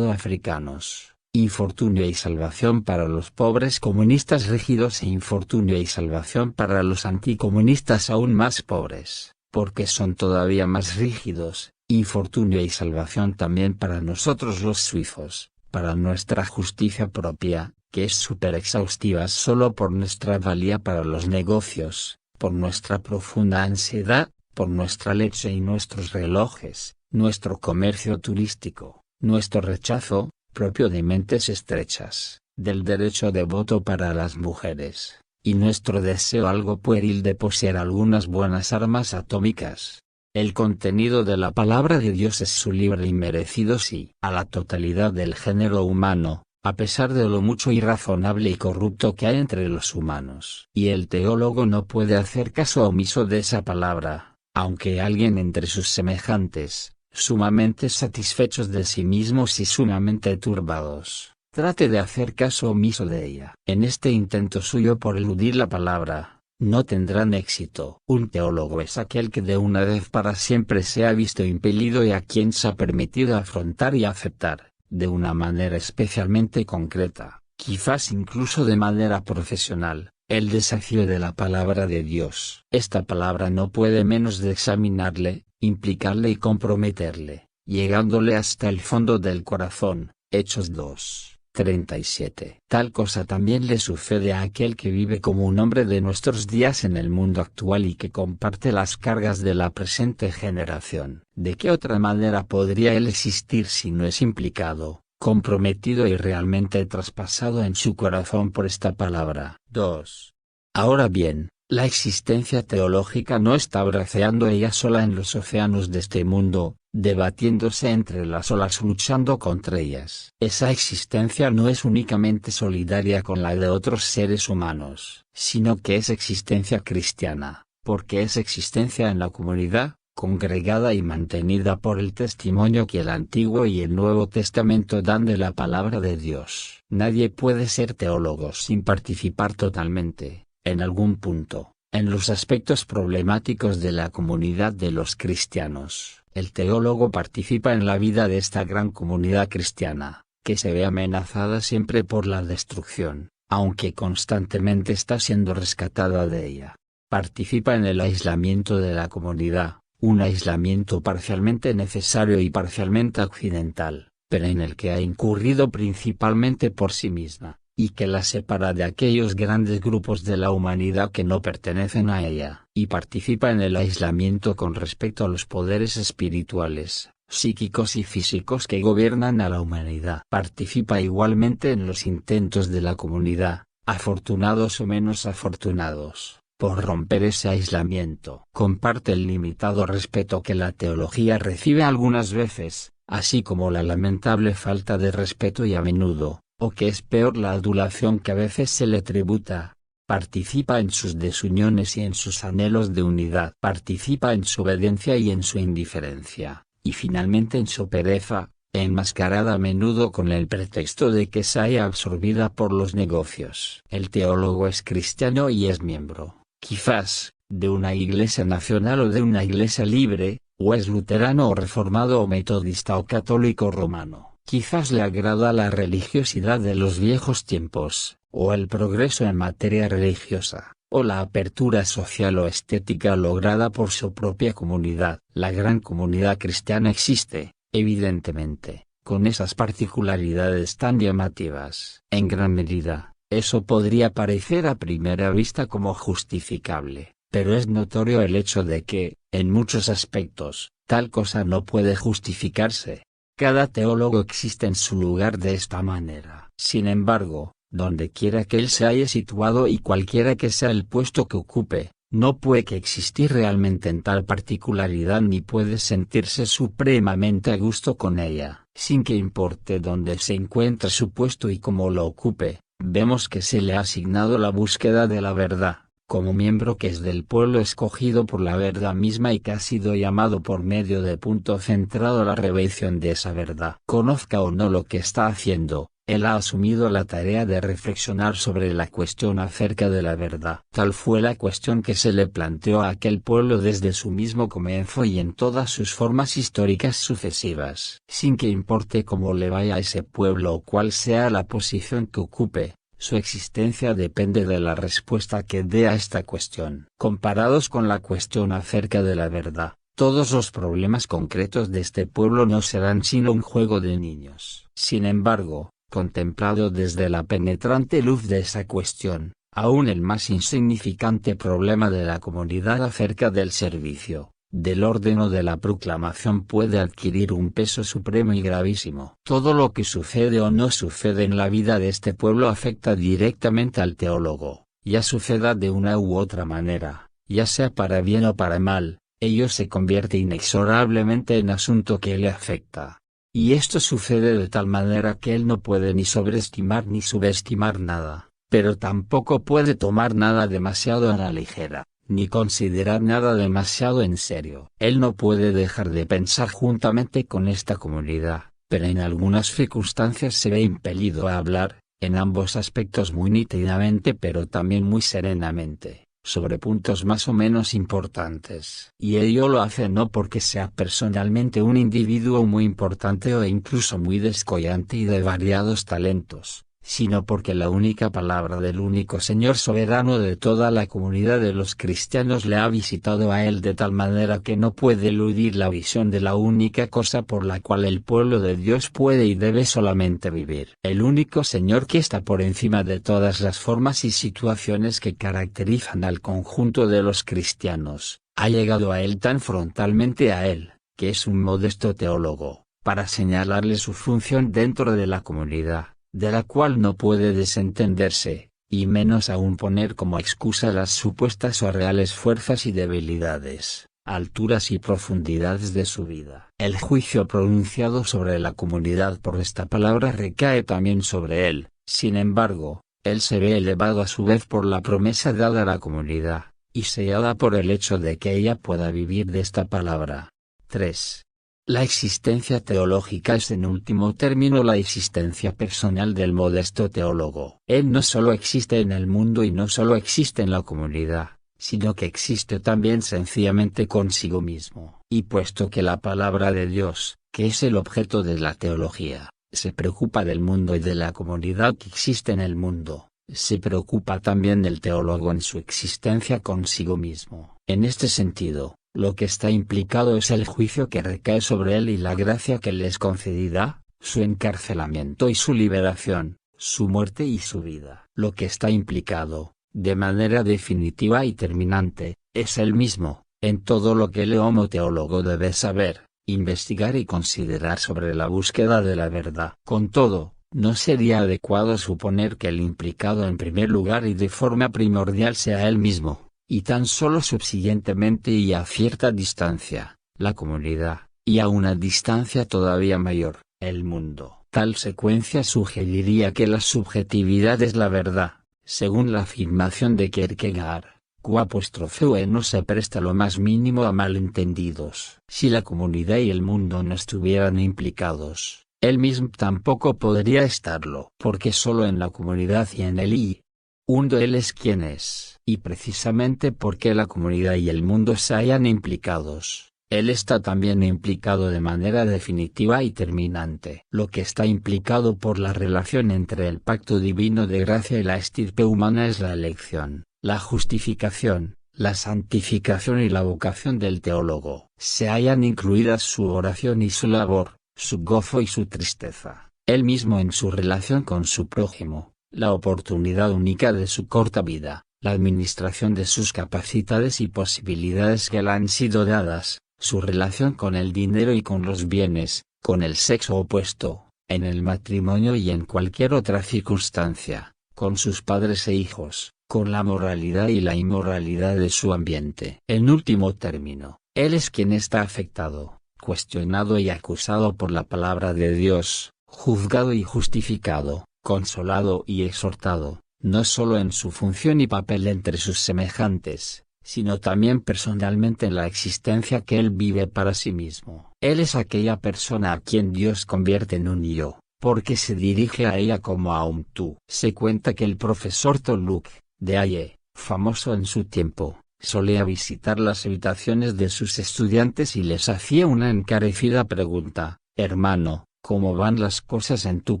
africanos, infortunio y salvación para los pobres comunistas rígidos e infortunio y salvación para los anticomunistas aún más pobres, porque son todavía más rígidos, infortunio y salvación también para nosotros los suizos, para nuestra justicia propia, que es súper exhaustiva solo por nuestra valía para los negocios, por nuestra profunda ansiedad, por nuestra leche y nuestros relojes, nuestro comercio turístico, nuestro rechazo, propio de mentes estrechas, del derecho de voto para las mujeres, y nuestro deseo algo pueril de poseer algunas buenas armas atómicas. El contenido de la palabra de Dios es su libre y merecido sí a la totalidad del género humano, a pesar de lo mucho irrazonable y corrupto que hay entre los humanos. Y el teólogo no puede hacer caso omiso de esa palabra, aunque alguien entre sus semejantes, sumamente satisfechos de sí mismos y sumamente turbados, trate de hacer caso omiso de ella. En este intento suyo por eludir la palabra, no tendrán éxito. Un teólogo es aquel que de una vez para siempre se ha visto impelido y a quien se ha permitido afrontar y aceptar, de una manera especialmente concreta, quizás incluso de manera profesional, el desafío de la palabra de Dios. Esta palabra no puede menos de examinarle, implicarle y comprometerle, llegándole hasta el fondo del corazón. Hechos 2:37. Tal cosa también le sucede a aquel que vive como un hombre de nuestros días en el mundo actual y que comparte las cargas de la presente generación. ¿De qué otra manera podría él existir si no es implicado, comprometido y realmente traspasado en su corazón por esta palabra? 2. Ahora bien, la existencia teológica no está braceando ella sola en los océanos de este mundo, debatiéndose entre las olas luchando contra ellas. Esa existencia no es únicamente solidaria con la de otros seres humanos, sino que es existencia cristiana, porque es existencia en la comunidad, congregada y mantenida por el testimonio que el Antiguo y el Nuevo Testamento dan de la palabra de Dios. Nadie puede ser teólogo sin participar totalmente, en algún punto, en los aspectos problemáticos de la comunidad de los cristianos. El teólogo participa en la vida de esta gran comunidad cristiana, que se ve amenazada siempre por la destrucción, aunque constantemente está siendo rescatada de ella. Participa en el aislamiento de la comunidad, un aislamiento parcialmente necesario y parcialmente accidental, pero en el que ha incurrido principalmente por sí misma, y que la separa de aquellos grandes grupos de la humanidad que no pertenecen a ella. Y participa en el aislamiento con respecto a los poderes espirituales, psíquicos y físicos que gobiernan a la humanidad. Participa igualmente en los intentos de la comunidad, afortunados o menos afortunados, por romper ese aislamiento. Comparte el limitado respeto que la teología recibe algunas veces, así como la lamentable falta de respeto y a menudo, o que es peor, la adulación que a veces se le tributa. Participa en sus desuniones y en sus anhelos de unidad. Participa en su obediencia y en su indiferencia, y finalmente en su pereza, enmascarada a menudo con el pretexto de que se haya absorbida por los negocios. El teólogo es cristiano y es miembro, quizás, de una iglesia nacional o de una iglesia libre, o es luterano o reformado o metodista o católico romano. Quizás le agrada la religiosidad de los viejos tiempos, o el progreso en materia religiosa, o la apertura social o estética lograda por su propia comunidad. La gran comunidad cristiana existe, evidentemente, con esas particularidades tan llamativas. En gran medida, eso podría parecer a primera vista como justificable, pero es notorio el hecho de que, en muchos aspectos, tal cosa no puede justificarse. Cada teólogo existe en su lugar de esta manera. Sin embargo, donde quiera que él se haya situado y cualquiera que sea el puesto que ocupe, no puede que existir realmente en tal particularidad ni puede sentirse supremamente a gusto con ella. Sin que importe dónde se encuentre su puesto y cómo lo ocupe, vemos que se le ha asignado la búsqueda de la verdad, como miembro que es del pueblo escogido por la verdad misma y que ha sido llamado por medio de punto centrado a la revelación de esa verdad. Conozca o no lo que está haciendo, él ha asumido la tarea de reflexionar sobre la cuestión acerca de la verdad. Tal fue la cuestión que se le planteó a aquel pueblo desde su mismo comienzo y en todas sus formas históricas sucesivas. Sin que importe cómo le vaya a ese pueblo o cuál sea la posición que ocupe, su existencia depende de la respuesta que dé a esta cuestión. Comparados con la cuestión acerca de la verdad, todos los problemas concretos de este pueblo no serán sino un juego de niños. Sin embargo, contemplado desde la penetrante luz de esa cuestión, aún el más insignificante problema de la comunidad acerca del servicio, del orden o de la proclamación puede adquirir un peso supremo y gravísimo. Todo lo que sucede o no sucede en la vida de este pueblo afecta directamente al teólogo, ya suceda de una u otra manera, ya sea para bien o para mal, ello se convierte inexorablemente en asunto que le afecta. Y esto sucede de tal manera que él no puede ni sobreestimar ni subestimar nada, pero tampoco puede tomar nada demasiado a la ligera, ni considerar nada demasiado en serio. Él no puede dejar de pensar juntamente con esta comunidad, pero en algunas circunstancias se ve impelido a hablar, en ambos aspectos muy nítidamente pero también muy serenamente, sobre puntos más o menos importantes. Y ello lo hace no porque sea personalmente un individuo muy importante o incluso muy descollante y de variados talentos, sino porque la única palabra del único Señor soberano de toda la comunidad de los cristianos le ha visitado a él de tal manera que no puede eludir la visión de la única cosa por la cual el pueblo de Dios puede y debe solamente vivir. El único Señor que está por encima de todas las formas y situaciones que caracterizan al conjunto de los cristianos, ha llegado a él tan frontalmente a él, que es un modesto teólogo, para señalarle su función dentro de la comunidad, de la cual no puede desentenderse, y menos aún poner como excusa las supuestas o reales fuerzas y debilidades, alturas y profundidades de su vida. El juicio pronunciado sobre la comunidad por esta palabra recae también sobre él, sin embargo, él se ve elevado a su vez por la promesa dada a la comunidad, y sellada por el hecho de que ella pueda vivir de esta palabra. 3. La existencia teológica es en último término la existencia personal del modesto teólogo. Él no solo existe en el mundo y no solo existe en la comunidad, sino que existe también sencillamente consigo mismo. Y puesto que la palabra de Dios, que es el objeto de la teología, se preocupa del mundo y de la comunidad que existe en el mundo, se preocupa también del teólogo en su existencia consigo mismo. En este sentido, lo que está implicado es el juicio que recae sobre él y la gracia que le es concedida, su encarcelamiento y su liberación, su muerte y su vida. Lo que está implicado, de manera definitiva y terminante, es él mismo, en todo lo que el homo teólogo debe saber, investigar y considerar sobre la búsqueda de la verdad. Con todo, no sería adecuado suponer que el implicado en primer lugar y de forma primordial sea él mismo, y tan solo subsiguientemente y a cierta distancia, la comunidad, y a una distancia todavía mayor, el mundo. Tal secuencia sugeriría que la subjetividad es la verdad, según la afirmación de Kierkegaard, Q' no se presta lo más mínimo a malentendidos. Si la comunidad y el mundo no estuvieran implicados, él mismo tampoco podría estarlo, porque solo en la comunidad y en el mundo él es quien es. Y precisamente porque la comunidad y el mundo se hayan implicados, él está también implicado de manera definitiva y terminante. Lo que está implicado por la relación entre el pacto divino de gracia y la estirpe humana es la elección, la justificación, la santificación y la vocación del teólogo. Se hayan incluidas su oración y su labor, su gozo y su tristeza, él mismo en su relación con su prójimo, la oportunidad única de su corta vida, la administración de sus capacidades y posibilidades que le han sido dadas, su relación con el dinero y con los bienes, con el sexo opuesto, en el matrimonio y en cualquier otra circunstancia, con sus padres e hijos, con la moralidad y la inmoralidad de su ambiente. En último término, él es quien está afectado, cuestionado y acusado por la palabra de Dios, juzgado y justificado, consolado y exhortado, no solo en su función y papel entre sus semejantes, sino también personalmente en la existencia que él vive para sí mismo. Él es aquella persona a quien Dios convierte en un yo, porque se dirige a ella como a un tú. Se cuenta que el profesor Toluc, de Halle, famoso en su tiempo, solía visitar las habitaciones de sus estudiantes y les hacía una encarecida pregunta: hermano, ¿cómo van las cosas en tu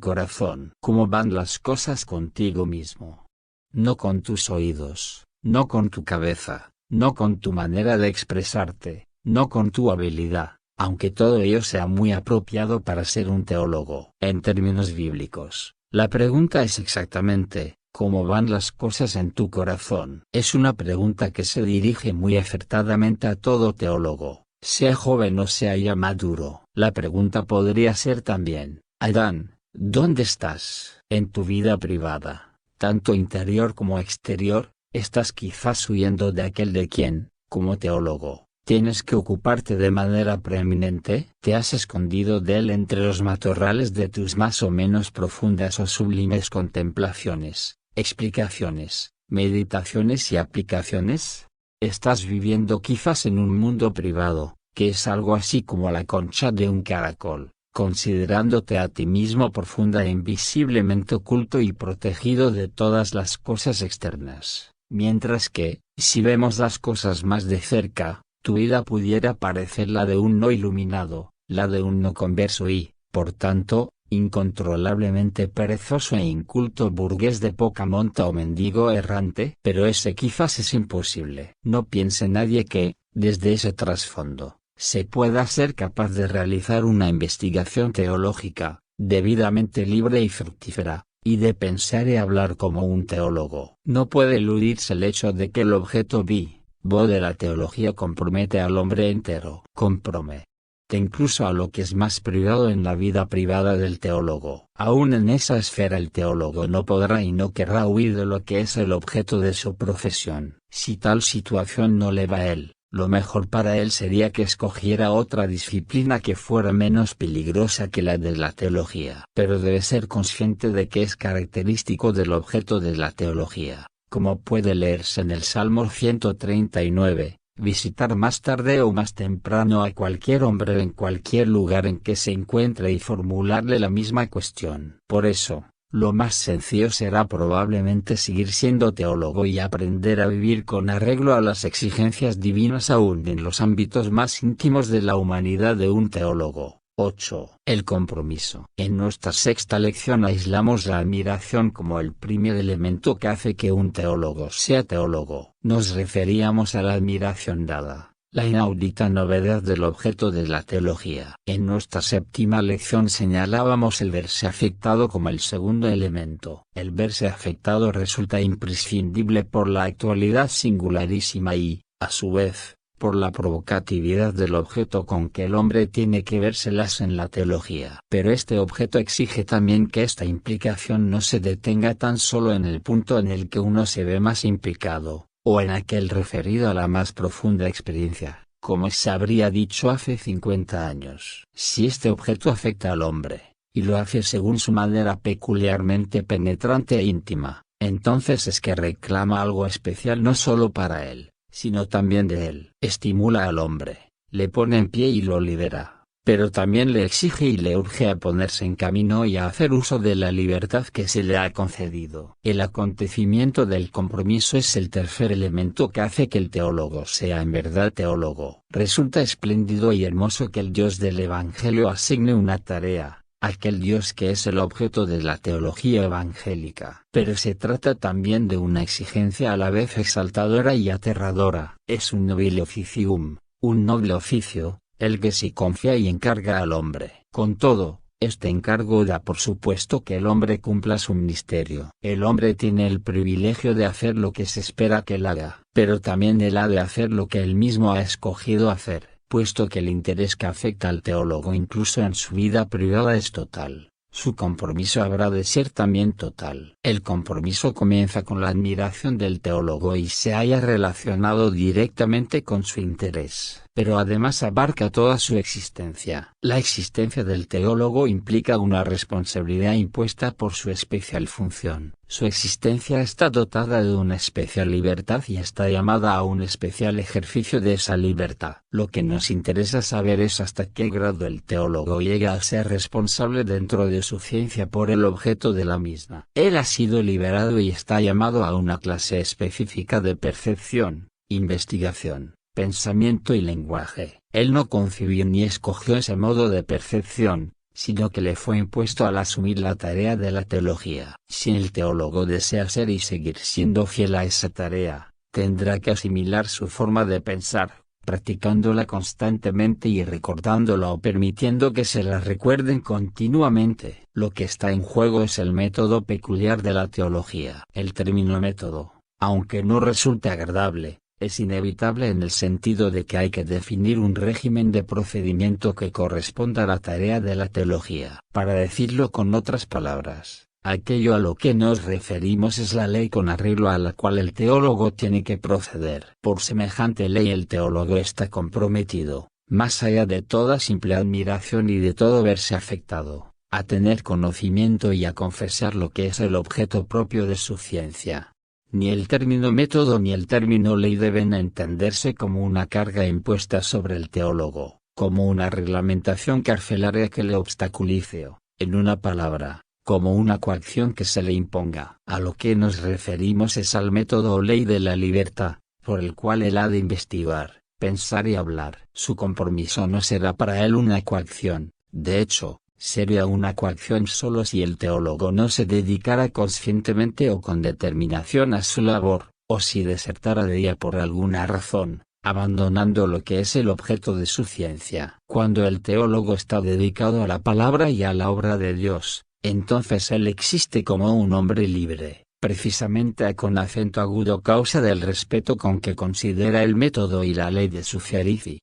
corazón? ¿Cómo van las cosas contigo mismo? No con tus oídos, no con tu cabeza, no con tu manera de expresarte, no con tu habilidad, aunque todo ello sea muy apropiado para ser un teólogo. En términos bíblicos, la pregunta es exactamente: ¿cómo van las cosas en tu corazón? Es una pregunta que se dirige muy acertadamente a todo teólogo, sea joven o sea ya maduro. La pregunta podría ser también: Adán, ¿dónde estás? En tu vida privada, tanto interior como exterior, estás quizás huyendo de aquel de quien, como teólogo, tienes que ocuparte de manera preeminente. Te has escondido de él entre los matorrales de tus más o menos profundas o sublimes contemplaciones, explicaciones, meditaciones y aplicaciones. Estás viviendo quizás en un mundo privado, que es algo así como la concha de un caracol, considerándote a ti mismo profunda e invisiblemente oculto y protegido de todas las cosas externas, mientras que, si vemos las cosas más de cerca, tu vida pudiera parecer la de un no iluminado, la de un no converso y, por tanto, incontrolablemente perezoso e inculto burgués de poca monta o mendigo errante. Pero ese quizás es imposible. No piense nadie que, desde ese trasfondo, se pueda ser capaz de realizar una investigación teológica, debidamente libre y fructífera, y de pensar y hablar como un teólogo. No puede eludirse el hecho de que el objeto vivo de la teología compromete al hombre entero. Compromete incluso a lo que es más privado en la vida privada del teólogo. Aún en esa esfera el teólogo no podrá y no querrá huir de lo que es el objeto de su profesión. Si tal situación no le va a él, lo mejor para él sería que escogiera otra disciplina que fuera menos peligrosa que la de la teología. Pero debe ser consciente de que es característico del objeto de la teología, como puede leerse en el Salmo 139. Visitar más tarde o más temprano a cualquier hombre en cualquier lugar en que se encuentre y formularle la misma cuestión. Por eso, lo más sencillo será probablemente seguir siendo teólogo y aprender a vivir con arreglo a las exigencias divinas aún en los ámbitos más íntimos de la humanidad de un teólogo. 8. El compromiso. En nuestra sexta lección aislamos la admiración como el primer elemento que hace que un teólogo sea teólogo. Nos referíamos a la admiración dada, la inaudita novedad del objeto de la teología. En nuestra séptima lección señalábamos el verse afectado como el segundo elemento. El verse afectado resulta imprescindible por la actualidad singularísima y, a su vez, por la provocatividad del objeto con que el hombre tiene que vérselas en la teología. Pero este objeto exige también que esta implicación no se detenga tan solo en el punto en el que uno se ve más implicado, o en aquel referido a la más profunda experiencia, como se habría dicho hace 50 años. Si este objeto afecta al hombre, y lo hace según su manera peculiarmente penetrante e íntima, entonces es que reclama algo especial no solo para él, sino también de él. Estimula al hombre, le pone en pie y lo libera, pero también le exige y le urge a ponerse en camino y a hacer uso de la libertad que se le ha concedido. El acontecimiento del compromiso es el tercer elemento que hace que el teólogo sea en verdad teólogo. Resulta espléndido y hermoso que el Dios del Evangelio asigne una tarea, aquel Dios que es el objeto de la teología evangélica. Pero se trata también de una exigencia a la vez exaltadora y aterradora. Es un nobile officium, un noble oficio, el que se confía y encarga al hombre. Con todo, este encargo da por supuesto que el hombre cumpla su ministerio. El hombre tiene el privilegio de hacer lo que se espera que él haga, pero también él ha de hacer lo que él mismo ha escogido hacer, puesto que el interés que afecta al teólogo incluso en su vida privada es total. Su compromiso habrá de ser también total. El compromiso comienza con la admiración del teólogo y se halla relacionado directamente con su interés, pero además abarca toda su existencia. La existencia del teólogo implica una responsabilidad impuesta por su especial función. Su existencia está dotada de una especial libertad y está llamada a un especial ejercicio de esa libertad. Lo que nos interesa saber es hasta qué grado el teólogo llega a ser responsable dentro de su ciencia por el objeto de la misma. Él ha sido liberado y está llamado a una clase específica de percepción, investigación, pensamiento y lenguaje. Él no concibió ni escogió ese modo de percepción, sino que le fue impuesto al asumir la tarea de la teología. Si el teólogo desea ser y seguir siendo fiel a esa tarea, tendrá que asimilar su forma de pensar, practicándola constantemente y recordándola o permitiendo que se la recuerden continuamente. Lo que está en juego es el método peculiar de la teología. El término método, aunque no resulte agradable, es inevitable en el sentido de que hay que definir un régimen de procedimiento que corresponda a la tarea de la teología. Para decirlo con otras palabras, Aquello a lo que nos referimos es la ley con arreglo a la cual el teólogo tiene que proceder. Por semejante ley el teólogo está comprometido, más allá de toda simple admiración y de todo verse afectado, a tener conocimiento y a confesar lo que es el objeto propio de su ciencia. Ni el término método ni el término ley deben entenderse como una carga impuesta sobre el teólogo, como una reglamentación carcelaria que le obstaculice o, en una palabra, como una coacción que se le imponga. A lo que nos referimos es al método o ley de la libertad, por el cual él ha de investigar, pensar y hablar. Su compromiso no será para él una coacción, de hecho, sería una coacción solo si el teólogo no se dedicara conscientemente o con determinación a su labor, o si desertara de ella por alguna razón, abandonando lo que es el objeto de su ciencia. Cuando el teólogo está dedicado a la palabra y a la obra de Dios, entonces él existe como un hombre libre, precisamente con acento agudo causa del respeto con que considera el método y la ley de su Fierici.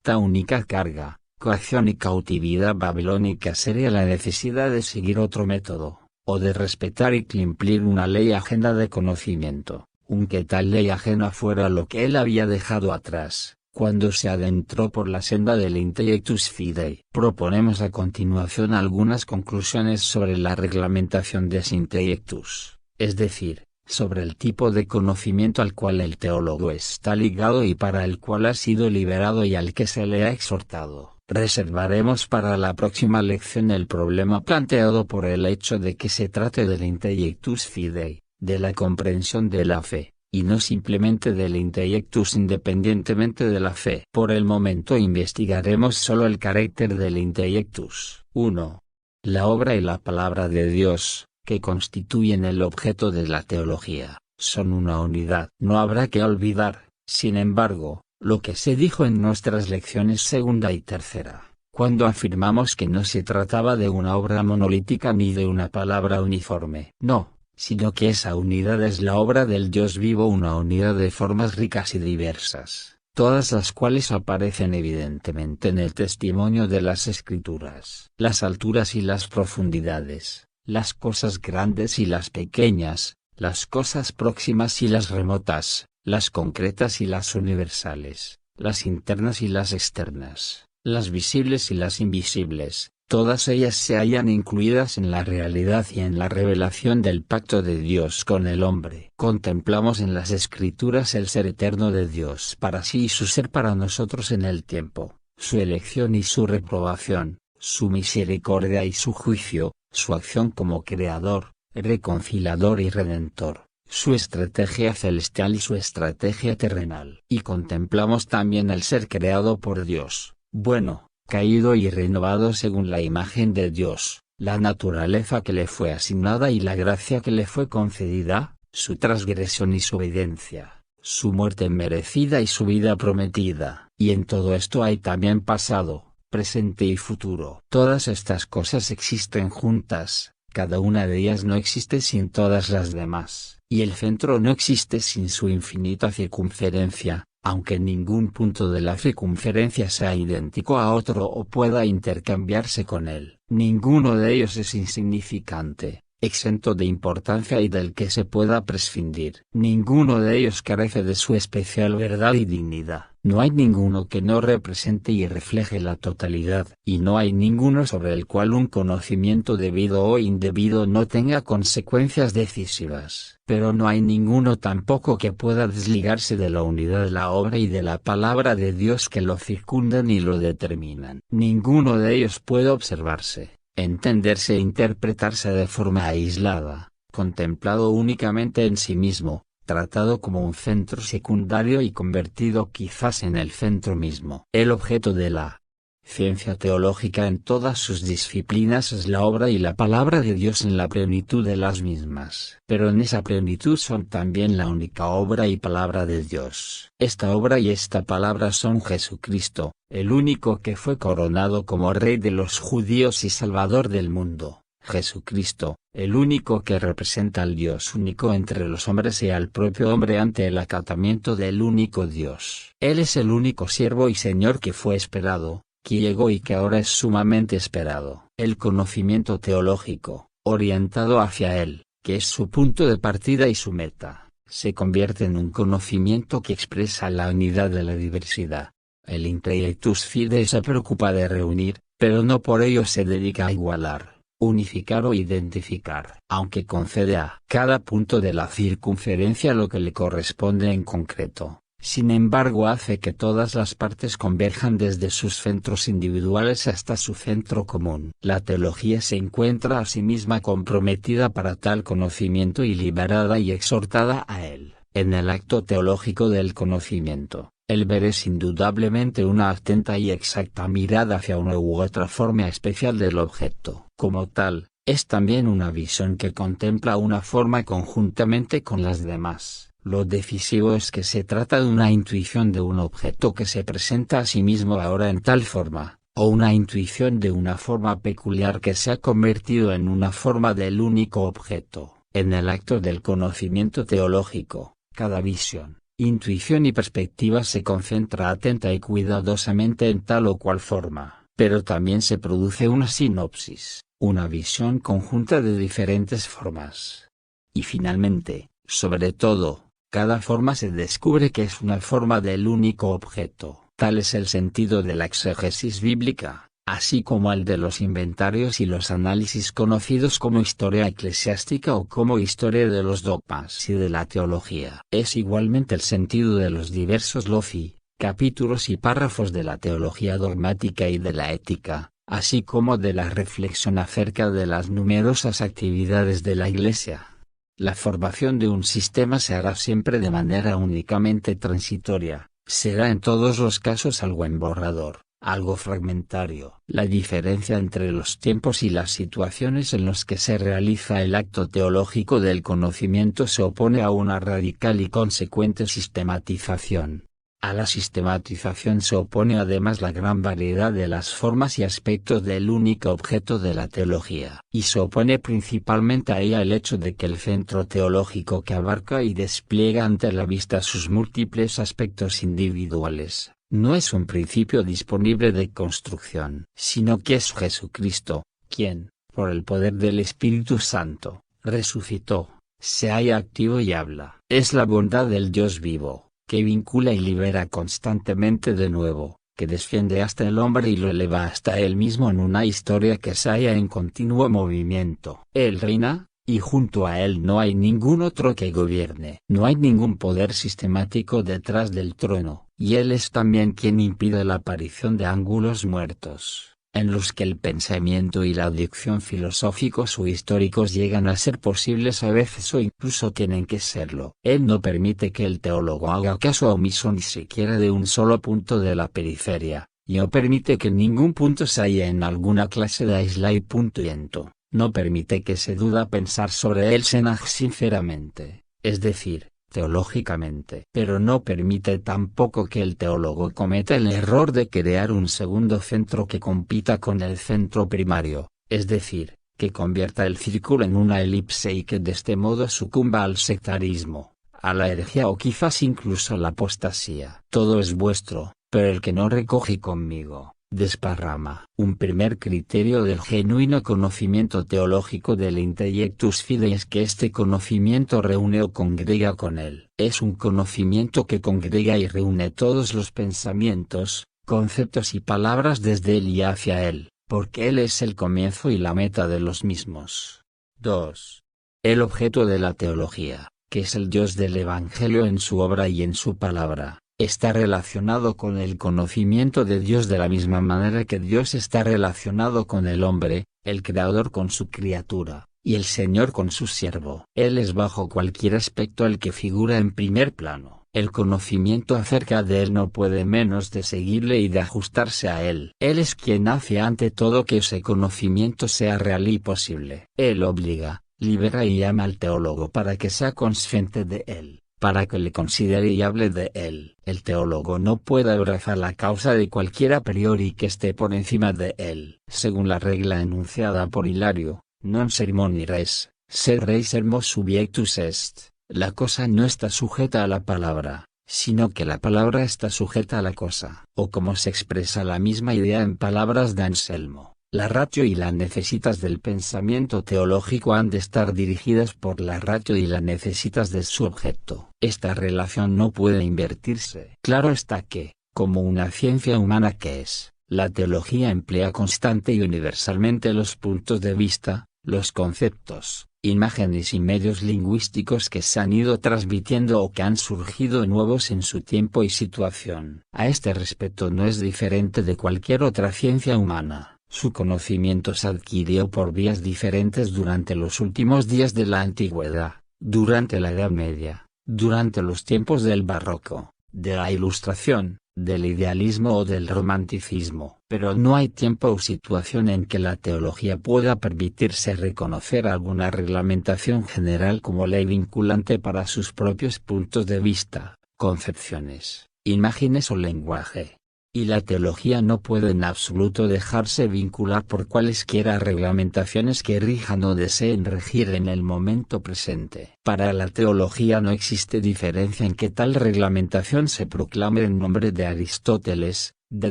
Ta única carga, coacción y cautividad babilónica sería la necesidad de seguir otro método, o de respetar y cumplir una ley ajena de conocimiento, aunque tal ley ajena fuera lo que él había dejado atrás, cuando se adentró por la senda del intellectus fidei. Proponemos a continuación algunas conclusiones sobre la reglamentación des intellectus, es decir, sobre el tipo de conocimiento al cual el teólogo está ligado y para el cual ha sido liberado y al que se le ha exhortado. Reservaremos para la próxima lección el problema planteado por el hecho de que se trate del intellectus fidei, de la comprensión de la fe, y no simplemente del intellectus independientemente de la fe. Por el momento investigaremos solo el carácter del intellectus. 1. La obra y la palabra de Dios, que constituyen el objeto de la teología, son una unidad. No habrá que olvidar, sin embargo, lo que se dijo en nuestras lecciones segunda y tercera, cuando afirmamos que no se trataba de una obra monolítica ni de una palabra uniforme. No, sino que esa unidad es la obra del Dios vivo, una unidad de formas ricas y diversas, todas las cuales aparecen evidentemente en el testimonio de las Escrituras. Las alturas y las profundidades, las cosas grandes y las pequeñas, las cosas próximas y las remotas, las concretas y las universales, las internas y las externas, las visibles y las invisibles, todas ellas se hallan incluidas en la realidad y en la revelación del pacto de Dios con el hombre. Contemplamos en las Escrituras el ser eterno de Dios para sí y su ser para nosotros en el tiempo, su elección y su reprobación, su misericordia y su juicio, su acción como creador, reconciliador y redentor, su estrategia celestial y su estrategia terrenal. Y contemplamos también el ser creado por Dios, bueno, caído y renovado según la imagen de Dios, la naturaleza que le fue asignada y la gracia que le fue concedida, su transgresión y su obediencia, su muerte merecida y su vida prometida. Y en todo esto hay también pasado, presente y futuro. Todas estas cosas existen juntas, cada una de ellas no existe sin todas las demás, y el centro no existe sin su infinita circunferencia, aunque ningún punto de la circunferencia sea idéntico a otro o pueda intercambiarse con él. Ninguno de ellos es insignificante, exento de importancia y del que se pueda prescindir. Ninguno de ellos carece de su especial verdad y dignidad. No hay ninguno que no represente y refleje la totalidad, y no hay ninguno sobre el cual un conocimiento debido o indebido no tenga consecuencias decisivas. Pero no hay ninguno tampoco que pueda desligarse de la unidad de la obra y de la palabra de Dios que lo circundan y lo determinan. Ninguno de ellos puede observarse, entenderse e interpretarse de forma aislada, contemplado únicamente en sí mismo, tratado como un centro secundario y convertido quizás en el centro mismo. El objeto de la ciencia teológica en todas sus disciplinas es la obra y la palabra de Dios en la plenitud de las mismas. Pero en esa plenitud son también la única obra y palabra de Dios. Esta obra y esta palabra son Jesucristo, el único que fue coronado como Rey de los judíos y Salvador del mundo. Jesucristo, el único que representa al Dios único entre los hombres y al propio hombre ante el acatamiento del único Dios. Él es el único siervo y Señor que fue esperado, que llegó y que ahora es sumamente esperado. El conocimiento teológico, orientado hacia él, que es su punto de partida y su meta, se convierte en un conocimiento que expresa la unidad de la diversidad. El intellectus fide se preocupa de reunir, pero no por ello se dedica a igualar, unificar o identificar. Aunque concede a cada punto de la circunferencia lo que le corresponde en concreto, sin embargo hace que todas las partes converjan desde sus centros individuales hasta su centro común. La teología se encuentra a sí misma comprometida para tal conocimiento y liberada y exhortada a él. En el acto teológico del conocimiento, el ver es indudablemente una atenta y exacta mirada hacia una u otra forma especial del objeto. Como tal, es también una visión que contempla una forma conjuntamente con las demás. Lo decisivo es que se trata de una intuición de un objeto que se presenta a sí mismo ahora en tal forma, o una intuición de una forma peculiar que se ha convertido en una forma del único objeto. En el acto del conocimiento teológico, cada visión, intuición y perspectiva se concentra atenta y cuidadosamente en tal o cual forma, pero también se produce una sinopsis, una visión conjunta de diferentes formas. Y finalmente, sobre todo, cada forma se descubre que es una forma del único objeto. Tal es el sentido de la exégesis bíblica, así como el de los inventarios y los análisis conocidos como historia eclesiástica o como historia de los dogmas y de la teología. Es igualmente el sentido de los diversos loci, capítulos y párrafos de la teología dogmática y de la ética, así como de la reflexión acerca de las numerosas actividades de la Iglesia. La formación de un sistema se hará siempre de manera únicamente transitoria, será en todos los casos algo emborrador, algo fragmentario. La diferencia entre los tiempos y las situaciones en los que se realiza el acto teológico del conocimiento se opone a una radical y consecuente sistematización. A la sistematización se opone además la gran variedad de las formas y aspectos del único objeto de la teología. Y se opone principalmente a ella el hecho de que el centro teológico que abarca y despliega ante la vista sus múltiples aspectos individuales, no es un principio disponible de construcción, sino que es Jesucristo, quien, por el poder del Espíritu Santo, resucitó, se halla activo y habla. Es la bondad del Dios vivo, que vincula y libera constantemente de nuevo, que desciende hasta el hombre y lo eleva hasta él mismo en una historia que se halla en continuo movimiento. Él reina, y junto a él no hay ningún otro que gobierne. No hay ningún poder sistemático detrás del trono, y él es también quien impide la aparición de ángulos muertos, en los que el pensamiento y la dicción filosóficos o históricos llegan a ser posibles a veces o incluso tienen que serlo. Él no permite que el teólogo haga caso omiso ni siquiera de un solo punto de la periferia, y no permite que ningún punto se halle en alguna clase de aislamiento. No permite que se duda pensar sobre él sinceramente, es decir, teológicamente. Pero no permite tampoco que el teólogo cometa el error de crear un segundo centro que compita con el centro primario, es decir, que convierta el círculo en una elipse y que de este modo sucumba al sectarismo, a la herejía o quizás incluso a la apostasía. Todo es vuestro, pero el que no recoge conmigo, desparrama. Un primer criterio del genuino conocimiento teológico del intellectus fide es que este conocimiento reúne o congrega con él. Es un conocimiento que congrega y reúne todos los pensamientos, conceptos y palabras desde él y hacia él, porque él es el comienzo y la meta de los mismos. 2. El objeto de la teología, que es el Dios del Evangelio en su obra y en su palabra, está relacionado con el conocimiento de Dios de la misma manera que Dios está relacionado con el hombre, el Creador con su criatura, y el Señor con su siervo. Él es bajo cualquier aspecto el que figura en primer plano. El conocimiento acerca de Él no puede menos de seguirle y de ajustarse a Él. Él es quien hace ante todo que ese conocimiento sea real y posible. Él obliga, libera y llama al teólogo para que sea consciente de Él, para que le considere y hable de él. El teólogo no puede abrazar la causa de cualquiera a priori que esté por encima de él. Según la regla enunciada por Hilario, non sermoni res, sed rei sermo subiectus est, la cosa no está sujeta a la palabra, sino que la palabra está sujeta a la cosa. O como se expresa la misma idea en palabras de Anselmo, La ratio y la necesitas del pensamiento teológico han de estar dirigidas por la ratio y la necesitas de su objeto. Esta relación no puede invertirse. Claro está que, como una ciencia humana que es, la teología emplea constante y universalmente los puntos de vista, los conceptos, imágenes y medios lingüísticos que se han ido transmitiendo o que han surgido nuevos en su tiempo y situación. A este respecto no es diferente de cualquier otra ciencia humana. Su conocimiento se adquirió por vías diferentes durante los últimos días de la antigüedad, durante la Edad Media, durante los tiempos del Barroco, de la Ilustración, del idealismo o del romanticismo. Pero no hay tiempo o situación en que la teología pueda permitirse reconocer alguna reglamentación general como ley vinculante para sus propios puntos de vista, concepciones, imágenes o lenguaje. Y la teología no puede en absoluto dejarse vincular por cualesquiera reglamentaciones que rijan o deseen regir en el momento presente. Para la teología no existe diferencia en que tal reglamentación se proclame en nombre de Aristóteles, de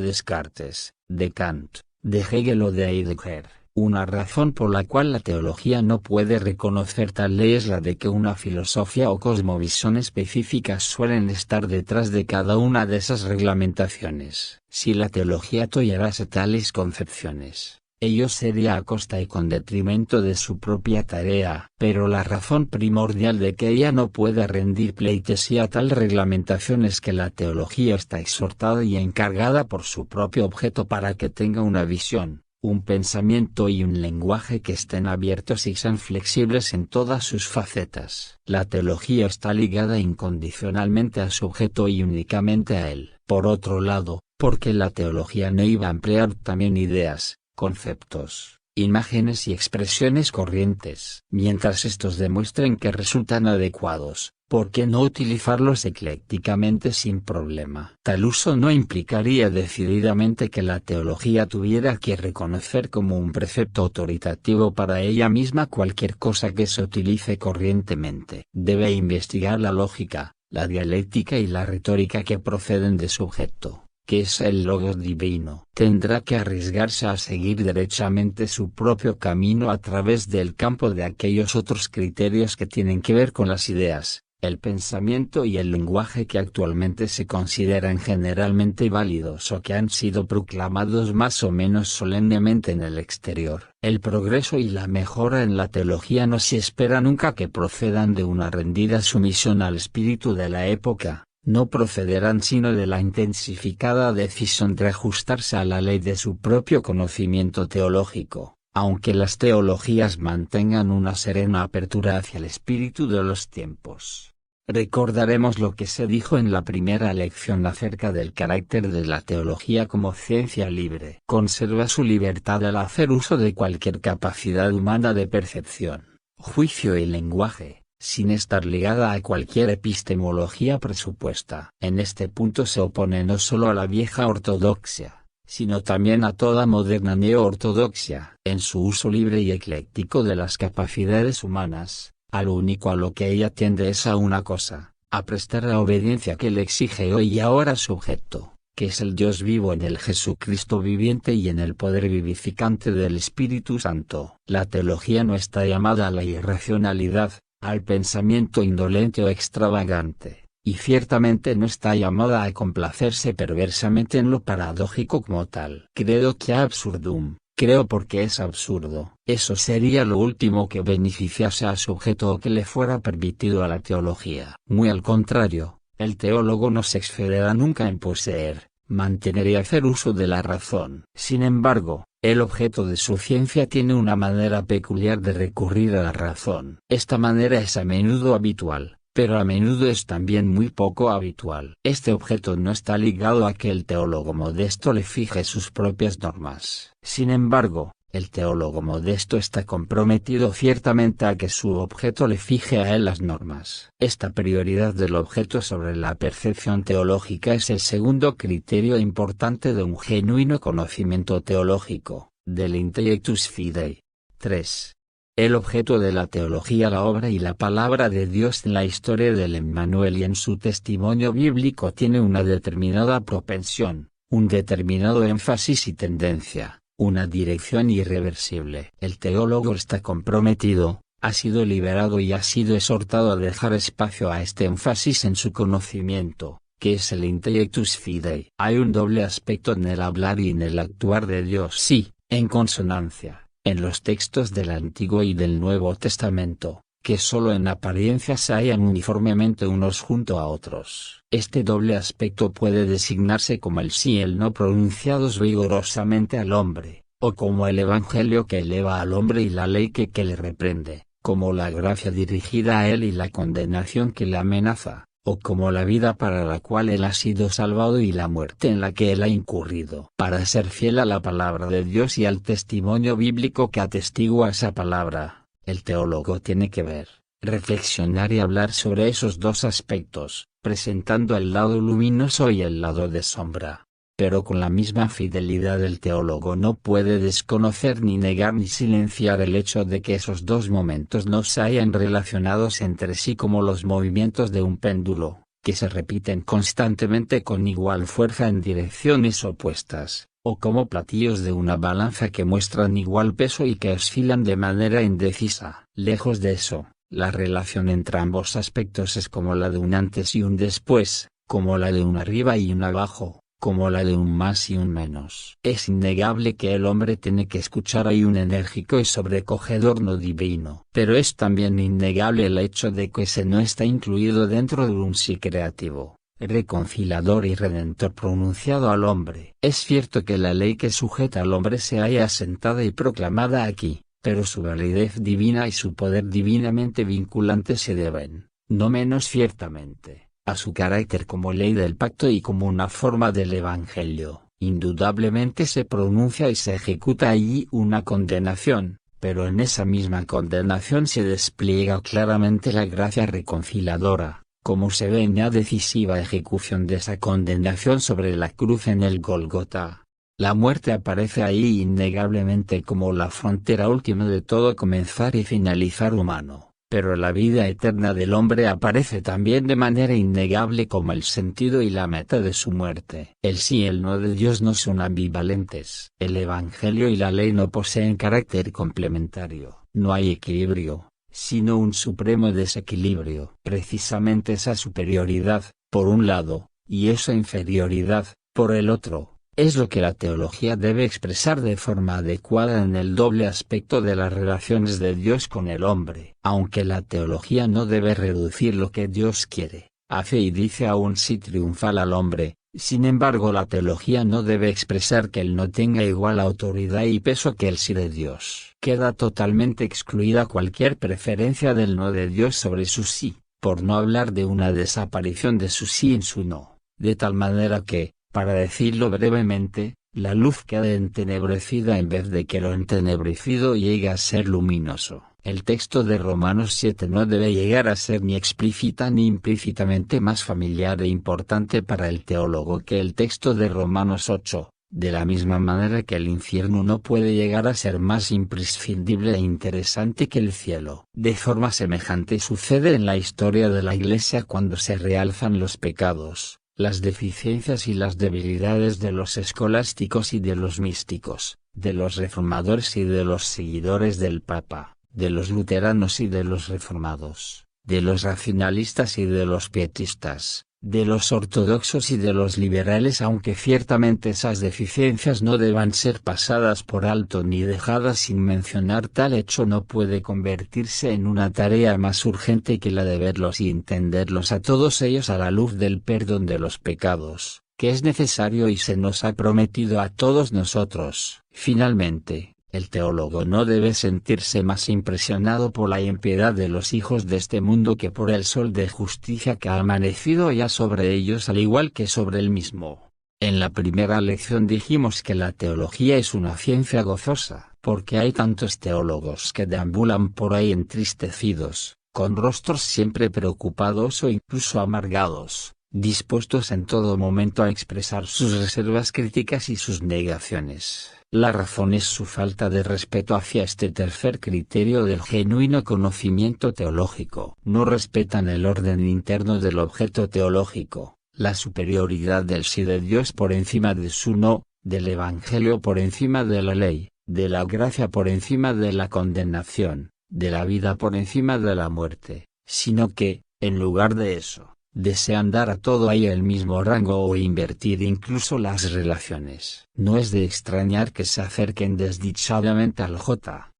Descartes, de Kant, de Hegel o de Heidegger. Una razón por la cual la teología no puede reconocer tal ley es la de que una filosofía o cosmovisión específica suelen estar detrás de cada una de esas reglamentaciones. Si la teología tolerase tales concepciones, ello sería a costa y con detrimento de su propia tarea. Pero la razón primordial de que ella no pueda rendir pleitesía a tal reglamentación es que la teología está exhortada y encargada por su propio objeto para que tenga una visión, un pensamiento y un lenguaje que estén abiertos y sean flexibles en todas sus facetas. La teología está ligada incondicionalmente a su objeto y únicamente a él. Por otro lado, porque la teología no iba a emplear también ideas, conceptos, imágenes y expresiones corrientes. Mientras estos demuestren que resultan adecuados, ¿por qué no utilizarlos eclécticamente sin problema? Tal uso no implicaría decididamente que la teología tuviera que reconocer como un precepto autoritativo para ella misma cualquier cosa que se utilice corrientemente. Debe investigar la lógica, la dialéctica y la retórica que proceden de su objeto, que es el logos divino. Tendrá que arriesgarse a seguir derechamente su propio camino a través del campo de aquellos otros criterios que tienen que ver con las ideas, el pensamiento y el lenguaje que actualmente se consideran generalmente válidos o que han sido proclamados más o menos solemnemente en el exterior. El progreso y la mejora en la teología no se espera nunca que procedan de una rendida sumisión al espíritu de la época. No procederán sino de la intensificada decisión de ajustarse a la ley de su propio conocimiento teológico, aunque las teologías mantengan una serena apertura hacia el espíritu de los tiempos. Recordaremos lo que se dijo en la primera lección acerca del carácter de la teología como ciencia libre. Conserva su libertad al hacer uso de cualquier capacidad humana de percepción, juicio y lenguaje, sin estar ligada a cualquier epistemología presupuesta. En este punto se opone no solo a la vieja ortodoxia, sino también a toda moderna neo-ortodoxia. En su uso libre y ecléctico de las capacidades humanas, a lo único a lo que ella tiende es a una cosa, a prestar la obediencia que le exige hoy y ahora su objeto, que es el Dios vivo en el Jesucristo viviente y en el poder vivificante del Espíritu Santo. La teología no está llamada a la irracionalidad, al pensamiento indolente o extravagante, y ciertamente no está llamada a complacerse perversamente en lo paradójico como tal. Credo que absurdum, creo porque es absurdo. Eso sería lo último que beneficiase a su objeto o que le fuera permitido a la teología. Muy al contrario, el teólogo no se excederá nunca en poseer, mantener y hacer uso de la razón. Sin embargo, el objeto de su ciencia tiene una manera peculiar de recurrir a la razón. Esta manera es a menudo habitual, pero a menudo es también muy poco habitual. Este objeto no está ligado a que el teólogo modesto le fije sus propias normas. Sin embargo, el teólogo modesto está comprometido ciertamente a que su objeto le fije a él las normas. Esta prioridad del objeto sobre la percepción teológica es el segundo criterio importante de un genuino conocimiento teológico, del intellectus fidei. 3. El objeto de la teología, la obra y la palabra de Dios en la historia del Emmanuel y en su testimonio bíblico tiene una determinada propensión, un determinado énfasis y tendencia, una dirección irreversible. El teólogo está comprometido, ha sido liberado y ha sido exhortado a dejar espacio a este énfasis en su conocimiento, que es el intellectus fidei. Hay un doble aspecto en el hablar y en el actuar de Dios. Sí, en consonancia, en los textos del Antiguo y del Nuevo Testamento, que solo en apariencia se hallan uniformemente unos junto a otros. Este doble aspecto puede designarse como el sí y el no pronunciados vigorosamente al hombre, o como el evangelio que eleva al hombre y la ley que le reprende, como la gracia dirigida a él y la condenación que le amenaza, o como la vida para la cual él ha sido salvado y la muerte en la que él ha incurrido. Para ser fiel a la palabra de Dios y al testimonio bíblico que atestigua esa palabra, el teólogo tiene que ver, reflexionar y hablar sobre esos dos aspectos, presentando el lado luminoso y el lado de sombra. Pero con la misma fidelidad el teólogo no puede desconocer ni negar ni silenciar el hecho de que esos dos momentos no se hayan relacionados entre sí como los movimientos de un péndulo, que se repiten constantemente con igual fuerza en direcciones opuestas, o como platillos de una balanza que muestran igual peso y que oscilan de manera indecisa. Lejos de eso, la relación entre ambos aspectos es como la de un antes y un después, como la de un arriba y un abajo, como la de un más y un menos. Es innegable que el hombre tiene que escuchar a un enérgico y sobrecogedor no divino. Pero es también innegable el hecho de que ese no está incluido dentro de un sí creativo, reconciliador y redentor pronunciado al hombre. Es cierto que la ley que sujeta al hombre se halla asentada y proclamada aquí, pero su validez divina y su poder divinamente vinculante se deben, no menos ciertamente, a su carácter como ley del pacto y como una forma del Evangelio. Indudablemente se pronuncia y se ejecuta allí una condenación, pero en esa misma condenación se despliega claramente la gracia reconciliadora, como se ve en la decisiva ejecución de esa condenación sobre la cruz en el Gólgota. La muerte aparece ahí innegablemente como la frontera última de todo comenzar y finalizar humano, pero la vida eterna del hombre aparece también de manera innegable como el sentido y la meta de su muerte. El sí y el no de Dios no son ambivalentes. El Evangelio y la ley no poseen carácter complementario. No hay equilibrio, sino un supremo desequilibrio. Precisamente esa superioridad, por un lado, y esa inferioridad, por el otro, es lo que la teología debe expresar de forma adecuada en el doble aspecto de las relaciones de Dios con el hombre. Aunque la teología no debe reducir lo que Dios quiere, hace y dice a un sí triunfal al hombre, sin embargo la teología no debe expresar que él no tenga igual autoridad y peso que el sí de Dios. Queda totalmente excluida cualquier preferencia del no de Dios sobre su sí, por no hablar de una desaparición de su sí en su no, de tal manera que, para decirlo brevemente, la luz queda entenebrecida en vez de que lo entenebrecido llegue a ser luminoso. El texto de Romanos 7 no debe llegar a ser ni explícita ni implícitamente más familiar e importante para el teólogo que el texto de Romanos 8, de la misma manera que el infierno no puede llegar a ser más imprescindible e interesante que el cielo. De forma semejante sucede en la historia de la Iglesia cuando se realzan los pecados, las deficiencias y las debilidades de los escolásticos y de los místicos, de los reformadores y de los seguidores del Papa, de los luteranos y de los reformados, de los racionalistas y de los pietistas, de los ortodoxos y de los liberales, aunque ciertamente esas deficiencias no deban ser pasadas por alto ni dejadas sin mencionar. Tal hecho no puede convertirse en una tarea más urgente que la de verlos y entenderlos a todos ellos a la luz del perdón de los pecados, que es necesario y se nos ha prometido a todos nosotros. Finalmente, el teólogo no debe sentirse más impresionado por la impiedad de los hijos de este mundo que por el sol de justicia que ha amanecido ya sobre ellos al igual que sobre él mismo. En la primera lección dijimos que la teología es una ciencia gozosa, porque hay tantos teólogos que deambulan por ahí entristecidos, con rostros siempre preocupados o incluso amargados, dispuestos en todo momento a expresar sus reservas críticas y sus negaciones. La razón es su falta de respeto hacia este tercer criterio del genuino conocimiento teológico. No respetan el orden interno del objeto teológico, la superioridad del sí de Dios por encima de su no, del Evangelio por encima de la ley, de la gracia por encima de la condenación, de la vida por encima de la muerte, sino que, en lugar de eso, desean dar a todo ahí el mismo rango o invertir incluso las relaciones. No es de extrañar que se acerquen desdichadamente al J.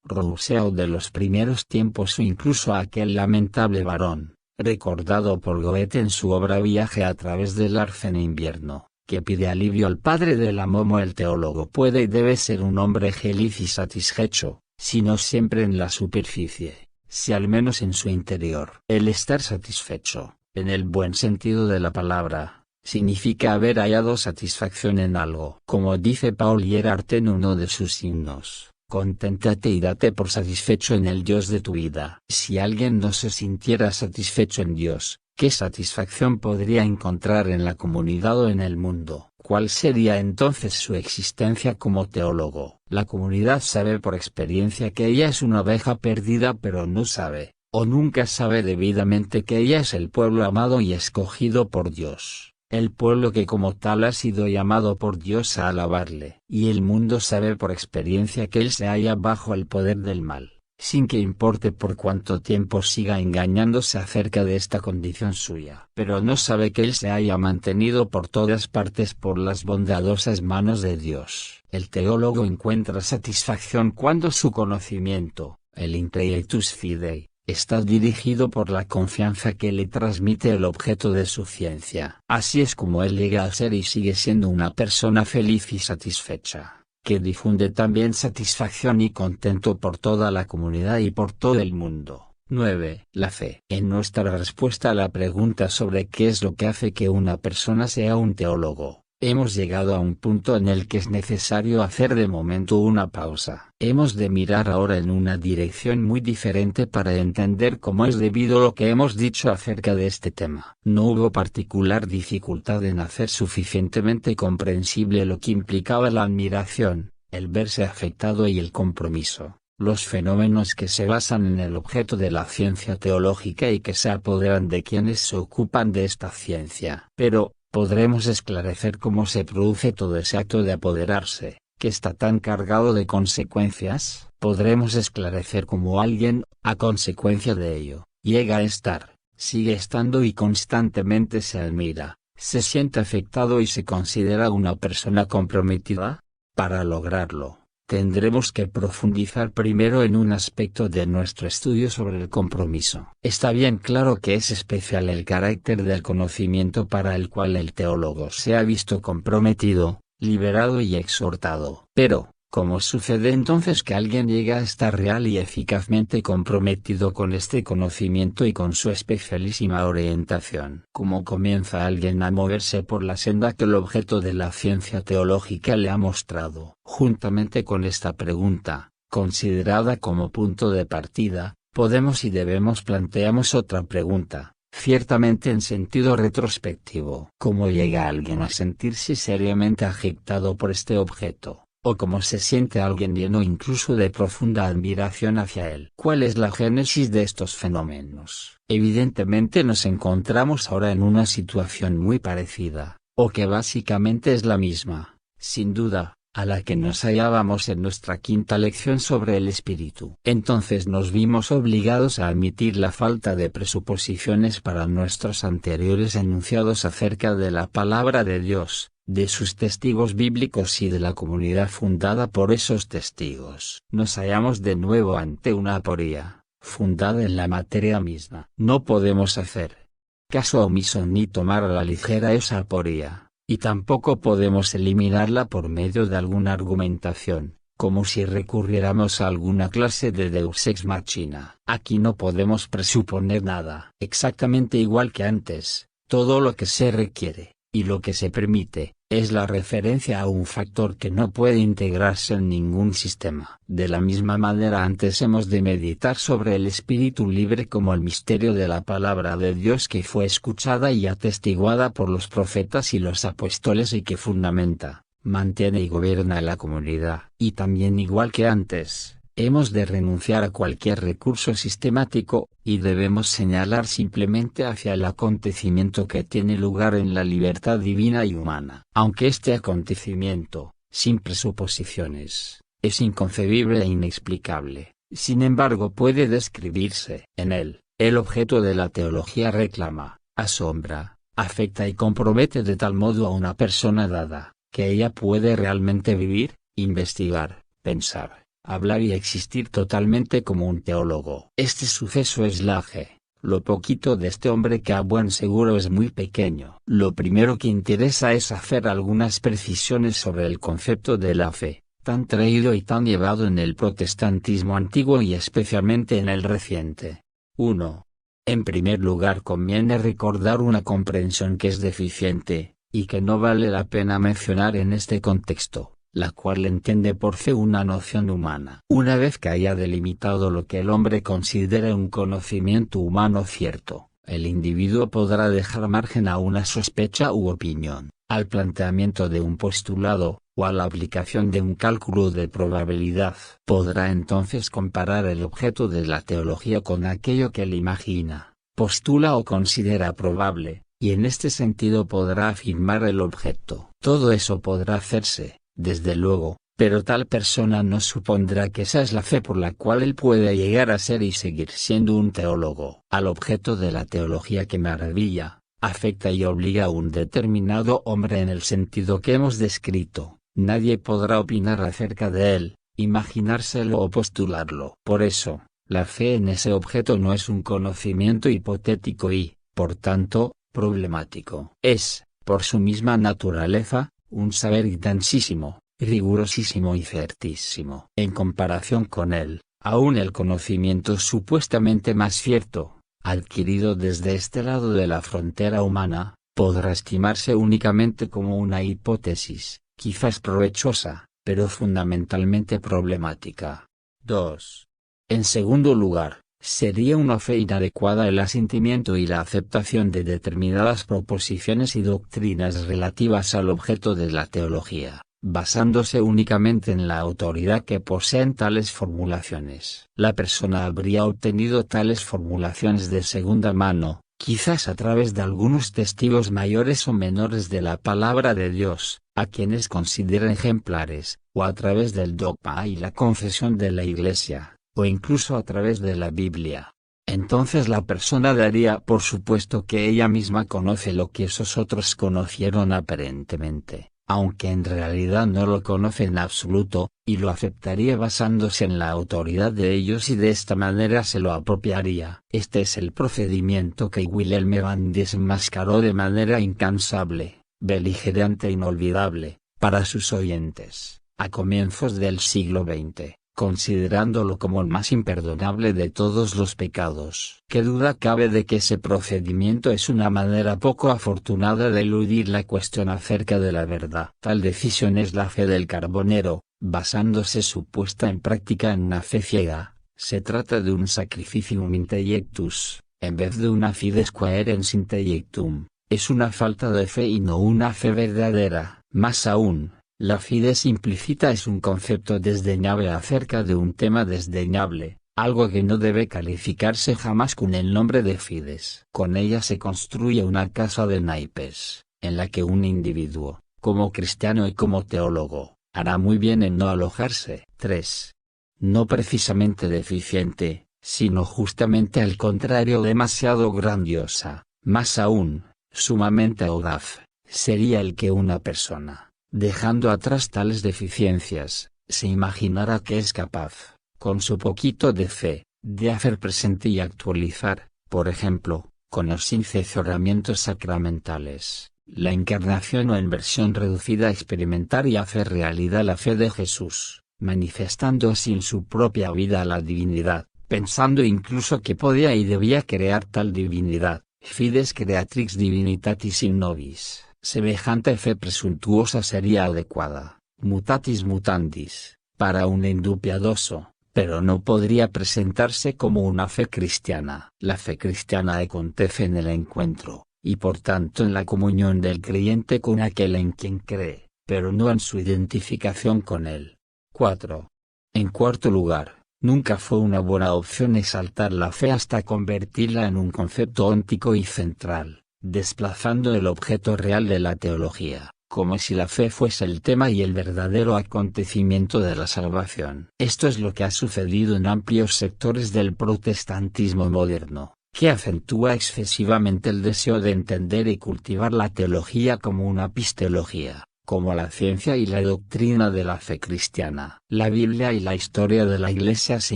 Rousseau de los primeros tiempos o incluso a aquel lamentable varón, recordado por Goethe en su obra Viaje a través del arce en invierno, que pide alivio al padre de la Momo. El teólogo puede y debe ser un hombre feliz y satisfecho, si no siempre en la superficie, si al menos en su interior. El estar satisfecho, en el buen sentido de la palabra, significa haber hallado satisfacción en algo. Como dice Paul Gerhardt en uno de sus himnos, conténtate y date por satisfecho en el Dios de tu vida. Si alguien no se sintiera satisfecho en Dios, ¿qué satisfacción podría encontrar en la comunidad o en el mundo? ¿Cuál sería entonces su existencia como teólogo? La comunidad sabe por experiencia que ella es una oveja perdida, pero no sabe, o nunca sabe debidamente que ella es el pueblo amado y escogido por Dios, el pueblo que como tal ha sido llamado por Dios a alabarle. Y el mundo sabe por experiencia que él se halla bajo el poder del mal, sin que importe por cuánto tiempo siga engañándose acerca de esta condición suya. Pero no sabe que él se haya mantenido por todas partes por las bondadosas manos de Dios. El teólogo encuentra satisfacción cuando su conocimiento, el intellectus fidei, está dirigido por la confianza que le transmite el objeto de su ciencia. Así es como él llega a ser y sigue siendo una persona feliz y satisfecha, que difunde también satisfacción y contento por toda la comunidad y por todo el mundo. 9. La fe. En nuestra respuesta a la pregunta sobre qué es lo que hace que una persona sea un teólogo, hemos llegado a un punto en el que es necesario hacer de momento una pausa. Hemos de mirar ahora en una dirección muy diferente para entender cómo es debido lo que hemos dicho acerca de este tema. No hubo particular dificultad en hacer suficientemente comprensible lo que implicaba la admiración, el verse afectado y el compromiso, los fenómenos que se basan en el objeto de la ciencia teológica y que se apoderan de quienes se ocupan de esta ciencia. Pero, podremos esclarecer cómo se produce todo ese acto de apoderarse, que está tan cargado de consecuencias. Podremos esclarecer cómo alguien, a consecuencia de ello, llega a estar, sigue estando y constantemente se admira, se siente afectado y se considera una persona comprometida. Para lograrlo, tendremos que profundizar primero en un aspecto de nuestro estudio sobre el compromiso. Está bien claro que es especial el carácter del conocimiento para el cual el teólogo se ha visto comprometido, liberado y exhortado. Pero, ¿cómo sucede entonces que alguien llega a estar real y eficazmente comprometido con este conocimiento y con su especialísima orientación? ¿Cómo comienza alguien a moverse por la senda que el objeto de la ciencia teológica le ha mostrado? Juntamente con esta pregunta, considerada como punto de partida, podemos y debemos planteamos otra pregunta, ciertamente en sentido retrospectivo. ¿Cómo llega alguien a sentirse seriamente agitado por este objeto? ¿O cómo se siente alguien lleno incluso de profunda admiración hacia él? ¿Cuál es la génesis de estos fenómenos? Evidentemente nos encontramos ahora en una situación muy parecida, o que básicamente es la misma, sin duda, a la que nos hallábamos en nuestra quinta lección sobre el espíritu. Entonces nos vimos obligados a admitir la falta de presuposiciones para nuestros anteriores enunciados acerca de la palabra de Dios, de sus testigos bíblicos y de la comunidad fundada por esos testigos. Nos hallamos de nuevo ante una aporía, fundada en la materia misma. No podemos hacer caso omiso ni tomar a la ligera esa aporía, y tampoco podemos eliminarla por medio de alguna argumentación, como si recurriéramos a alguna clase de deus ex machina. Aquí no podemos presuponer nada. Exactamente igual que antes, todo lo que se requiere, y lo que se permite, es la referencia a un factor que no puede integrarse en ningún sistema. De la misma manera antes hemos de meditar sobre el espíritu libre como el misterio de la palabra de Dios que fue escuchada y atestiguada por los profetas y los apóstoles y que fundamenta, mantiene y gobierna la comunidad. Y también igual que antes, Hemos de renunciar a cualquier recurso sistemático, y debemos señalar simplemente hacia el acontecimiento que tiene lugar en la libertad divina y humana. Aunque este acontecimiento, sin presuposiciones, es inconcebible e inexplicable, sin embargo puede describirse. En él, el objeto de la teología reclama, asombra, afecta y compromete de tal modo a una persona dada, que ella puede realmente vivir, investigar, pensar, hablar y existir totalmente como un teólogo. Este suceso es la fe. Lo poquito de este hombre que a buen seguro es muy pequeño. Lo primero que interesa es hacer algunas precisiones sobre el concepto de la fe, tan traído y tan llevado en el protestantismo antiguo y especialmente en el reciente. 1. En primer lugar conviene recordar una comprensión que es deficiente, y que no vale la pena mencionar en este contexto, la cual entiende por fe una noción humana. Una vez que haya delimitado lo que el hombre considera un conocimiento humano cierto, el individuo podrá dejar margen a una sospecha u opinión, al planteamiento de un postulado, o a la aplicación de un cálculo de probabilidad. Podrá entonces comparar el objeto de la teología con aquello que él imagina, postula o considera probable, y en este sentido podrá afirmar el objeto. Todo eso podrá hacerse, desde luego, pero tal persona no supondrá que esa es la fe por la cual él puede llegar a ser y seguir siendo un teólogo. Al objeto de la teología que maravilla, afecta y obliga a un determinado hombre en el sentido que hemos descrito, nadie podrá opinar acerca de él, imaginárselo o postularlo. Por eso, la fe en ese objeto no es un conocimiento hipotético y, por tanto, problemático. Es, por su misma naturaleza, un saber intensísimo, rigurosísimo y certísimo. En comparación con él, aún el conocimiento supuestamente más cierto, adquirido desde este lado de la frontera humana, podrá estimarse únicamente como una hipótesis, quizás provechosa, pero fundamentalmente problemática. 2. En segundo lugar, sería una fe inadecuada el asentimiento y la aceptación de determinadas proposiciones y doctrinas relativas al objeto de la teología, basándose únicamente en la autoridad que poseen tales formulaciones. La persona habría obtenido tales formulaciones de segunda mano, quizás a través de algunos testigos mayores o menores de la palabra de Dios, a quienes considera ejemplares, o a través del dogma y la confesión de la Iglesia, o incluso a través de la Biblia. Entonces la persona daría por supuesto que ella misma conoce lo que esos otros conocieron aparentemente, aunque en realidad no lo conoce en absoluto, y lo aceptaría basándose en la autoridad de ellos y de esta manera se lo apropiaría. Este es el procedimiento que Wilhelm Evans desenmascaró de manera incansable, beligerante e inolvidable, para sus oyentes, a comienzos del siglo XX. Considerándolo como el más imperdonable de todos los pecados. ¿Qué duda cabe de que ese procedimiento es una manera poco afortunada de eludir la cuestión acerca de la verdad? Tal decisión es la fe del carbonero, basándose su puesta en práctica en una fe ciega. Se trata de un sacrificium intellectus, en vez de una fides coherens intellectum. Es una falta de fe y no una fe verdadera. Más aún, la fides implícita es un concepto desdeñable acerca de un tema desdeñable, algo que no debe calificarse jamás con el nombre de fides. Con ella se construye una casa de naipes, en la que un individuo, como cristiano y como teólogo, hará muy bien en no alojarse. 3. No precisamente deficiente, sino justamente al contrario demasiado grandiosa, más aún, sumamente audaz, sería el que una persona, dejando atrás tales deficiencias, se imaginara que es capaz, con su poquito de fe, de hacer presente y actualizar, por ejemplo, con los incesoramientos sacramentales, la encarnación o en versión reducida a experimentar y hacer realidad la fe de Jesús, manifestando así en su propia vida la divinidad, pensando incluso que podía y debía crear tal divinidad, fides creatrix divinitatis in nobis. Semejante fe presuntuosa sería adecuada, mutatis mutandis, para un indupiadoso, pero no podría presentarse como una fe cristiana. La fe cristiana acontece en el encuentro, y por tanto en la comunión del creyente con aquel en quien cree, pero no en su identificación con él. 4. En cuarto lugar, Nunca fue una buena opción exaltar la fe hasta convertirla en un concepto óntico y central, desplazando el objeto real de la teología, como si la fe fuese el tema y el verdadero acontecimiento de la salvación. Esto es lo que ha sucedido en amplios sectores del protestantismo moderno, que acentúa excesivamente el deseo de entender y cultivar la teología como una epistemología, como la ciencia y la doctrina de la fe cristiana. La Biblia y la historia de la Iglesia se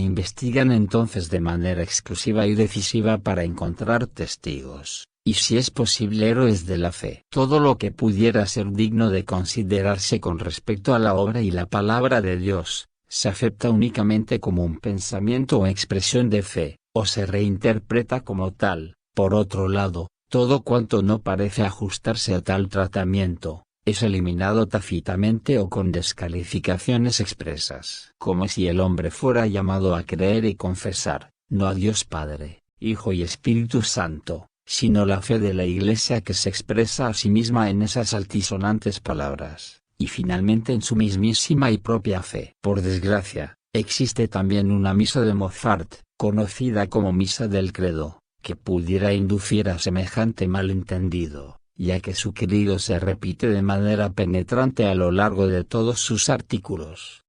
investigan entonces de manera exclusiva y decisiva para encontrar testigos, y si es posible héroes de la fe. Todo lo que pudiera ser digno de considerarse con respecto a la obra y la palabra de Dios, se acepta únicamente como un pensamiento o expresión de fe, o se reinterpreta como tal. Por otro lado, todo cuanto no parece ajustarse a tal tratamiento, es eliminado tácitamente o con descalificaciones expresas. Como si el hombre fuera llamado a creer y confesar, no a Dios Padre, Hijo y Espíritu Santo, sino la fe de la Iglesia que se expresa a sí misma en esas altisonantes palabras, y finalmente en su mismísima y propia fe. Por desgracia, existe también una misa de Mozart, conocida como Misa del Credo, que pudiera inducir a semejante malentendido, ya que su credo se repite de manera penetrante a lo largo de todos sus artículos.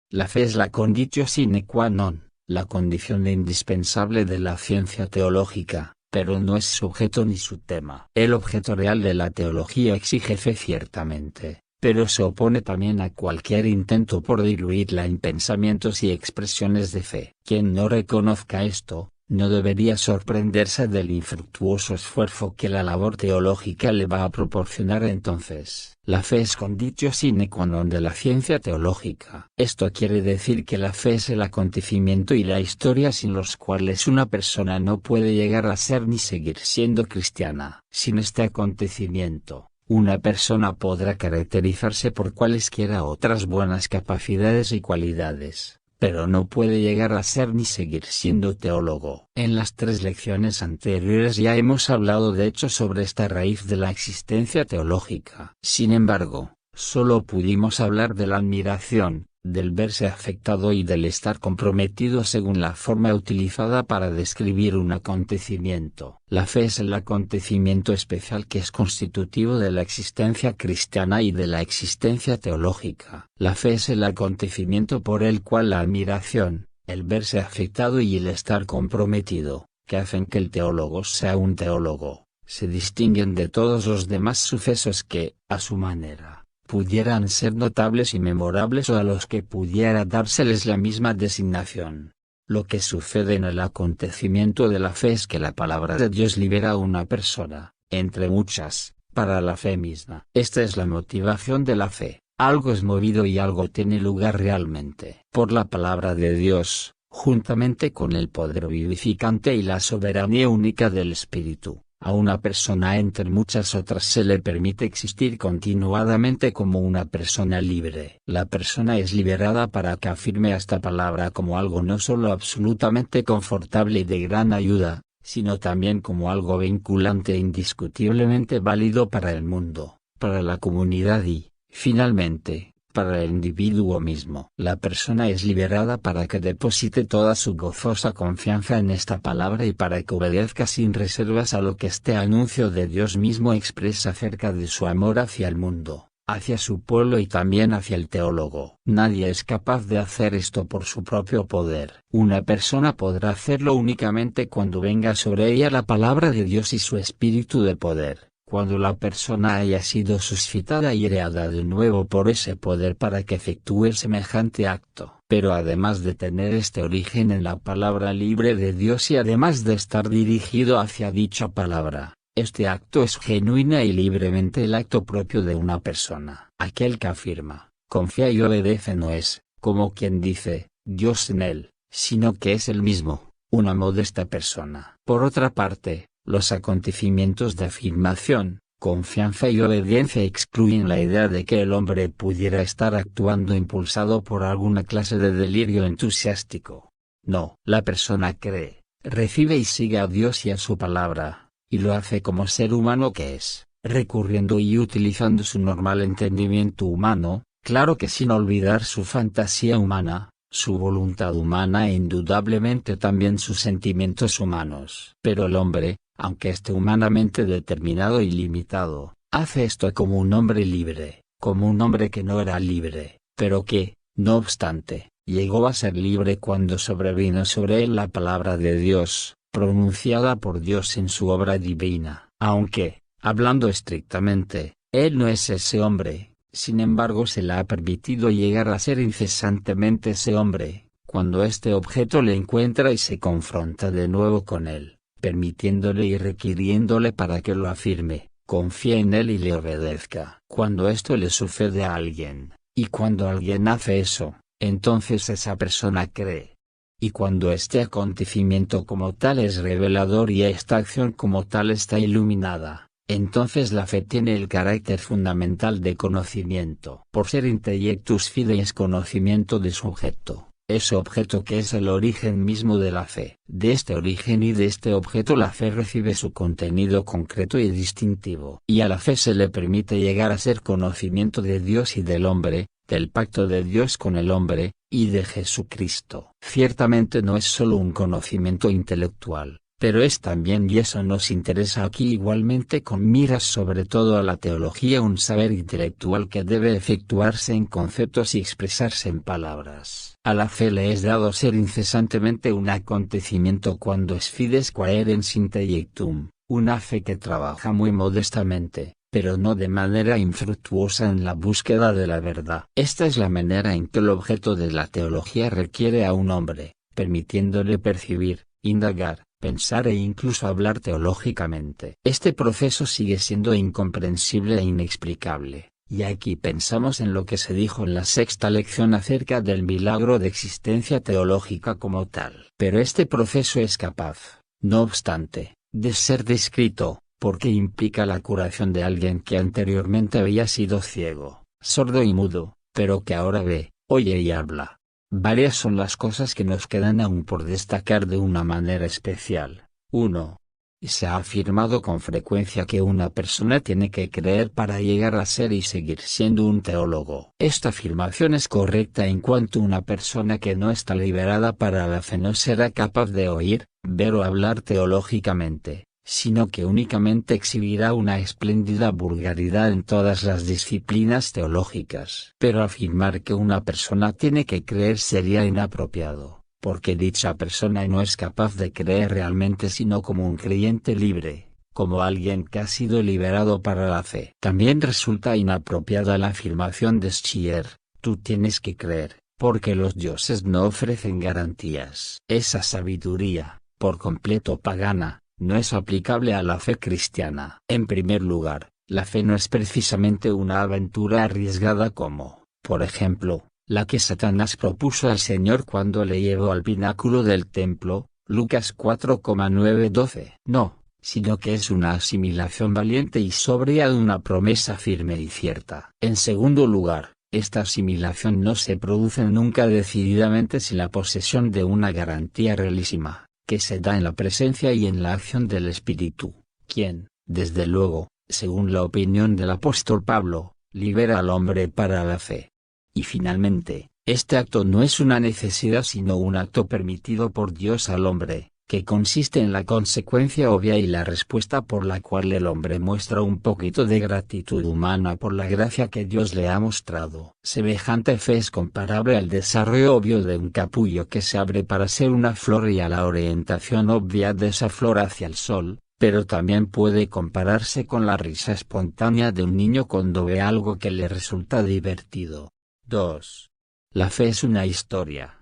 La fe es la conditio sine qua non, la condición indispensable de la ciencia teológica, pero no es su objeto ni su tema. El objeto real de la teología exige fe ciertamente, pero se opone también a cualquier intento por diluirla en pensamientos y expresiones de fe. Quien no reconozca esto, no debería sorprenderse del infructuoso esfuerzo que la labor teológica le va a proporcionar entonces. La fe es conditio sine qua non de la ciencia teológica. Esto quiere decir que la fe es el acontecimiento y la historia sin los cuales una persona no puede llegar a ser ni seguir siendo cristiana. Sin este acontecimiento, una persona podrá caracterizarse por cualesquiera otras buenas capacidades y cualidades, pero no puede llegar a ser ni seguir siendo teólogo. En las 3 lecciones anteriores ya hemos hablado de hecho sobre esta raíz de la existencia teológica. Sin embargo, solo pudimos hablar de la admiración, del verse afectado y del estar comprometido según la forma utilizada para describir un acontecimiento. La fe es el acontecimiento especial que es constitutivo de la existencia cristiana y de la existencia teológica. La fe es el acontecimiento por el cual la admiración, el verse afectado y el estar comprometido, que hacen que el teólogo sea un teólogo, se distinguen de todos los demás sucesos que, a su manera, pudieran ser notables y memorables o a los que pudiera dárseles la misma designación. Lo que sucede en el acontecimiento de la fe es que la palabra de Dios libera a una persona, entre muchas, para la fe misma. Esta es la motivación de la fe. Algo es movido y algo tiene lugar realmente por la palabra de Dios, juntamente con el poder vivificante y la soberanía única del Espíritu. A una persona entre muchas otras se le permite existir continuadamente como una persona libre. La persona es liberada para que afirme a esta palabra como algo no solo absolutamente confortable y de gran ayuda, sino también como algo vinculante e indiscutiblemente válido para el mundo, para la comunidad y, finalmente, para el individuo mismo. La persona es liberada para que deposite toda su gozosa confianza en esta palabra y para que obedezca sin reservas a lo que este anuncio de Dios mismo expresa acerca de su amor hacia el mundo, hacia su pueblo y también hacia el teólogo. Nadie es capaz de hacer esto por su propio poder. Una persona podrá hacerlo únicamente cuando venga sobre ella la palabra de Dios y su espíritu de poder. Cuando la persona haya sido suscitada y creada de nuevo por ese poder para que efectúe semejante acto. Pero además de tener este origen en la palabra libre de Dios y además de estar dirigido hacia dicha palabra, este acto es genuina y libremente el acto propio de una persona. Aquel que afirma, confía y obedece no es, como quien dice, Dios en él, sino que es él mismo, una modesta persona. Por otra parte, los acontecimientos de afirmación, confianza y obediencia excluyen la idea de que el hombre pudiera estar actuando impulsado por alguna clase de delirio entusiástico. No, la persona cree, recibe y sigue a Dios y a su palabra, y lo hace como ser humano que es, recurriendo y utilizando su normal entendimiento humano, claro que sin olvidar su fantasía humana, su voluntad humana e indudablemente también sus sentimientos humanos. Pero el hombre, aunque esté humanamente determinado y limitado, hace esto como un hombre libre, como un hombre que no era libre, pero que, no obstante, llegó a ser libre cuando sobrevino sobre él la palabra de Dios, pronunciada por Dios en su obra divina. Aunque, hablando estrictamente, él no es ese hombre, sin embargo se le ha permitido llegar a ser incesantemente ese hombre, cuando este objeto le encuentra y se confronta de nuevo con él, permitiéndole y requiriéndole para que lo afirme, confíe en él y le obedezca. Cuando esto le sucede a alguien, y cuando alguien hace eso, entonces esa persona cree. Y cuando este acontecimiento como tal es revelador y esta acción como tal está iluminada, entonces la fe tiene el carácter fundamental de conocimiento. Por ser intellectus fide es conocimiento de su objeto, ese objeto que es el origen mismo de la fe. De este origen y de este objeto la fe recibe su contenido concreto y distintivo. Y a la fe se le permite llegar a ser conocimiento de Dios y del hombre, del pacto de Dios con el hombre, y de Jesucristo. Ciertamente no es solo un conocimiento intelectual, pero es también, y eso nos interesa aquí igualmente con miras sobre todo a la teología, un saber intelectual que debe efectuarse en conceptos y expresarse en palabras. A la fe le es dado ser incesantemente un acontecimiento cuando es fides quaerens intellectum, una fe que trabaja muy modestamente, pero no de manera infructuosa en la búsqueda de la verdad. Esta es la manera en que el objeto de la teología requiere a un hombre, permitiéndole percibir, indagar, pensar e incluso hablar teológicamente. Este proceso sigue siendo incomprensible e inexplicable, y aquí pensamos en lo que se dijo en la sexta lección acerca del milagro de existencia teológica como tal. Pero este proceso es capaz, no obstante, de ser descrito, porque implica la curación de alguien que anteriormente había sido ciego, sordo y mudo, pero que ahora ve, oye y habla. Varias son las cosas que nos quedan aún por destacar de una manera especial. 1. Se ha afirmado con frecuencia que una persona tiene que creer para llegar a ser y seguir siendo un teólogo. Esta afirmación es correcta en cuanto una persona que no está liberada para la fe no será capaz de oír, ver o hablar teológicamente, sino que únicamente exhibirá una espléndida vulgaridad en todas las disciplinas teológicas. Pero afirmar que una persona tiene que creer sería inapropiado, porque dicha persona no es capaz de creer realmente sino como un creyente libre, como alguien que ha sido liberado para la fe. También resulta inapropiada la afirmación de Schier, tú tienes que creer, porque los dioses no ofrecen garantías. Esa sabiduría, por completo pagana, no es aplicable a la fe cristiana. En primer lugar, la fe no es precisamente una aventura arriesgada como, por ejemplo, la que Satanás propuso al Señor cuando le llevó al pináculo del templo, Lucas 4,9-12. No, sino que es una asimilación valiente y sobria de una promesa firme y cierta. En segundo lugar, esta asimilación no se produce nunca decididamente sin la posesión de una garantía realísima, que se da en la presencia y en la acción del Espíritu, quien, desde luego, según la opinión del apóstol Pablo, libera al hombre para la fe. Y finalmente, este acto no es una necesidad sino un acto permitido por Dios al hombre, que consiste en la consecuencia obvia y la respuesta por la cual el hombre muestra un poquito de gratitud humana por la gracia que Dios le ha mostrado. Semejante fe es comparable al desarrollo obvio de un capullo que se abre para ser una flor y a la orientación obvia de esa flor hacia el sol, pero también puede compararse con la risa espontánea de un niño cuando ve algo que le resulta divertido. 2. La fe es una historia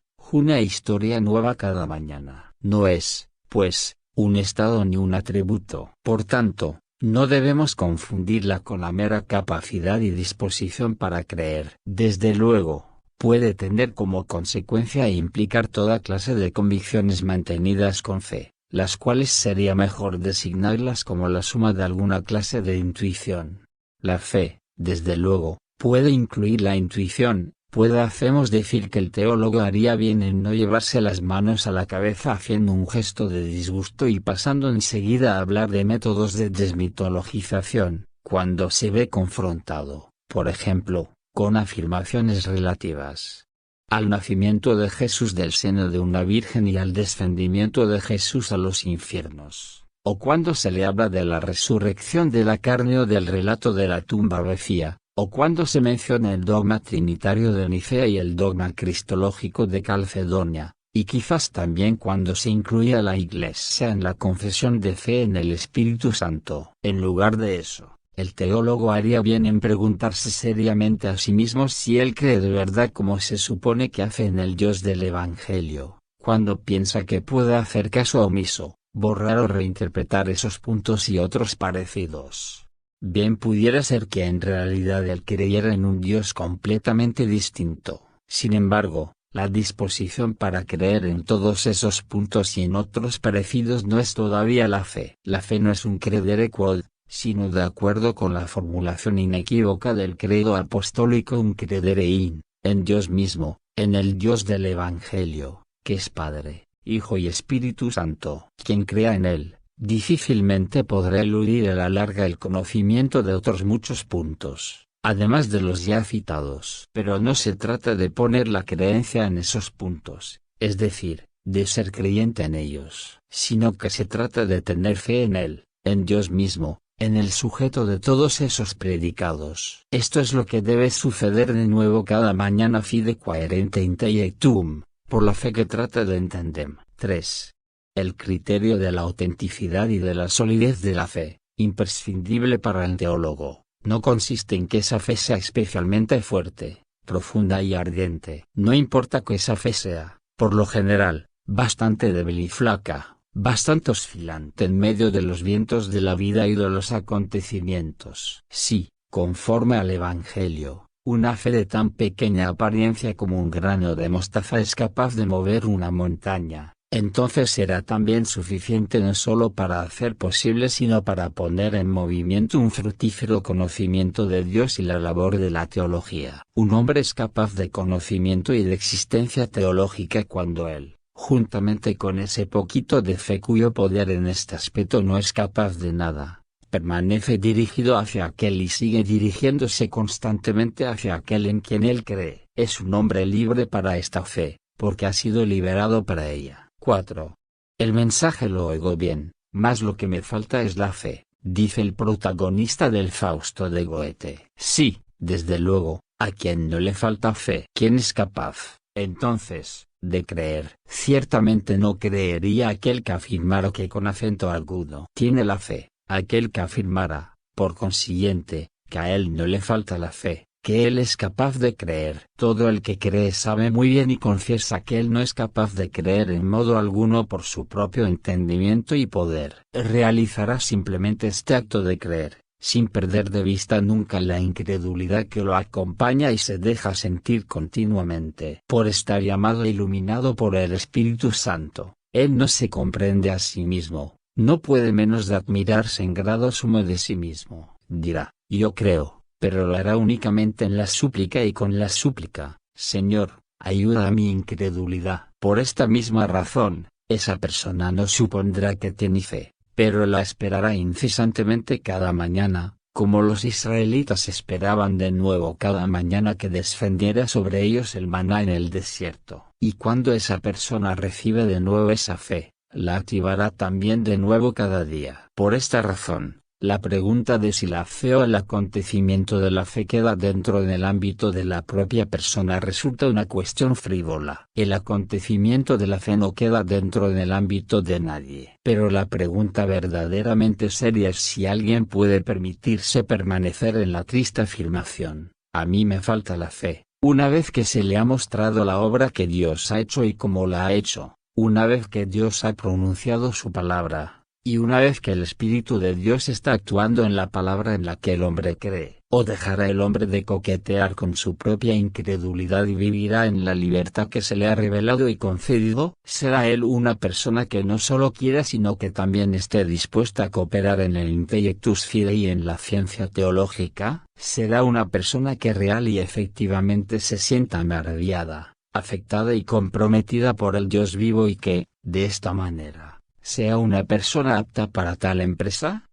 nueva cada mañana. No es, pues, un estado ni un atributo. Por tanto, no debemos confundirla con la mera capacidad y disposición para creer. Desde luego, puede tener como consecuencia e implicar toda clase de convicciones mantenidas con fe, las cuales sería mejor designarlas como la suma de alguna clase de intuición. La fe, desde luego, puede incluir la intuición. Hacemos decir que el teólogo haría bien en no llevarse las manos a la cabeza haciendo un gesto de disgusto y pasando enseguida a hablar de métodos de desmitologización, cuando se ve confrontado, por ejemplo, con afirmaciones relativas al nacimiento de Jesús del seno de una virgen y al descendimiento de Jesús a los infiernos, o cuando se le habla de la resurrección de la carne o del relato de la tumba vacía, o cuando se menciona el dogma trinitario de Nicea y el dogma cristológico de Calcedonia, y quizás también cuando se incluye a la Iglesia en la confesión de fe en el Espíritu Santo. En lugar de eso, el teólogo haría bien en preguntarse seriamente a sí mismo si él cree de verdad como se supone que hace en el Dios del Evangelio, cuando piensa que puede hacer caso omiso, borrar o reinterpretar esos puntos y otros parecidos. Bien pudiera ser que en realidad él creyera en un Dios completamente distinto. Sin embargo, la disposición para creer en todos esos puntos y en otros parecidos no es todavía la fe. La fe no es un credere quod, sino de acuerdo con la formulación inequívoca del credo apostólico un credere in, en Dios mismo, en el Dios del Evangelio, que es Padre, Hijo y Espíritu Santo. Quien crea en él, difícilmente podrá eludir a la larga el conocimiento de otros muchos puntos, además de los ya citados. Pero no se trata de poner la creencia en esos puntos, es decir, de ser creyente en ellos, sino que se trata de tener fe en él, en Dios mismo, en el sujeto de todos esos predicados. Esto es lo que debe suceder de nuevo cada mañana fide quaerente intellectum, por la fe que trata de entender. 3. El criterio de la autenticidad y de la solidez de la fe, imprescindible para el teólogo, no consiste en que esa fe sea especialmente fuerte, profunda y ardiente. No importa que esa fe sea, por lo general, bastante débil y flaca, bastante oscilante en medio de los vientos de la vida y de los acontecimientos. Si, conforme al Evangelio, una fe de tan pequeña apariencia como un grano de mostaza es capaz de mover una montaña, entonces será también suficiente no solo para hacer posible sino para poner en movimiento un fructífero conocimiento de Dios y la labor de la teología. Un hombre es capaz de conocimiento y de existencia teológica cuando él, juntamente con ese poquito de fe cuyo poder en este aspecto no es capaz de nada, permanece dirigido hacia aquel y sigue dirigiéndose constantemente hacia aquel en quien él cree. Es un hombre libre para esta fe, porque ha sido liberado para ella. 4. El mensaje lo oigo bien, mas lo que me falta es la fe, dice el protagonista del Fausto de Goethe. Sí, desde luego, a quien no le falta fe. ¿Quién es capaz, entonces, de creer? Ciertamente no creería aquel que afirmara que con acento agudo tiene la fe, aquel que afirmara, por consiguiente, que a él no le falta la fe, que él es capaz de creer. Todo el que cree sabe muy bien y confiesa que él no es capaz de creer en modo alguno por su propio entendimiento y poder. Realizará simplemente este acto de creer, sin perder de vista nunca la incredulidad que lo acompaña y se deja sentir continuamente. Por estar llamado e iluminado por el Espíritu Santo, él no se comprende a sí mismo, no puede menos de admirarse en grado sumo de sí mismo. Dirá, yo creo, pero lo hará únicamente en la súplica y con la súplica, Señor, ayuda a mi incredulidad. Por esta misma razón, esa persona no supondrá que tiene fe, pero la esperará incesantemente cada mañana, como los israelitas esperaban de nuevo cada mañana que descendiera sobre ellos el maná en el desierto. Y cuando esa persona recibe de nuevo esa fe, la activará también de nuevo cada día. Por esta razón, la pregunta de si la fe o el acontecimiento de la fe queda dentro del ámbito de la propia persona resulta una cuestión frívola. El acontecimiento de la fe no queda dentro del ámbito de nadie. Pero la pregunta verdaderamente seria es si alguien puede permitirse permanecer en la triste afirmación, a mí me falta la fe, una vez que se le ha mostrado la obra que Dios ha hecho y cómo la ha hecho, una vez que Dios ha pronunciado su palabra, y una vez que el Espíritu de Dios está actuando en la palabra en la que el hombre cree. ¿O dejará el hombre de coquetear con su propia incredulidad y vivirá en la libertad que se le ha revelado y concedido? ¿Será él una persona que no solo quiera sino que también esté dispuesta a cooperar en el intellectus fidei y en la ciencia teológica? ¿Será una persona que real y efectivamente se sienta maravillada, afectada y comprometida por el Dios vivo y que, de esta manera, sea una persona apta para tal empresa?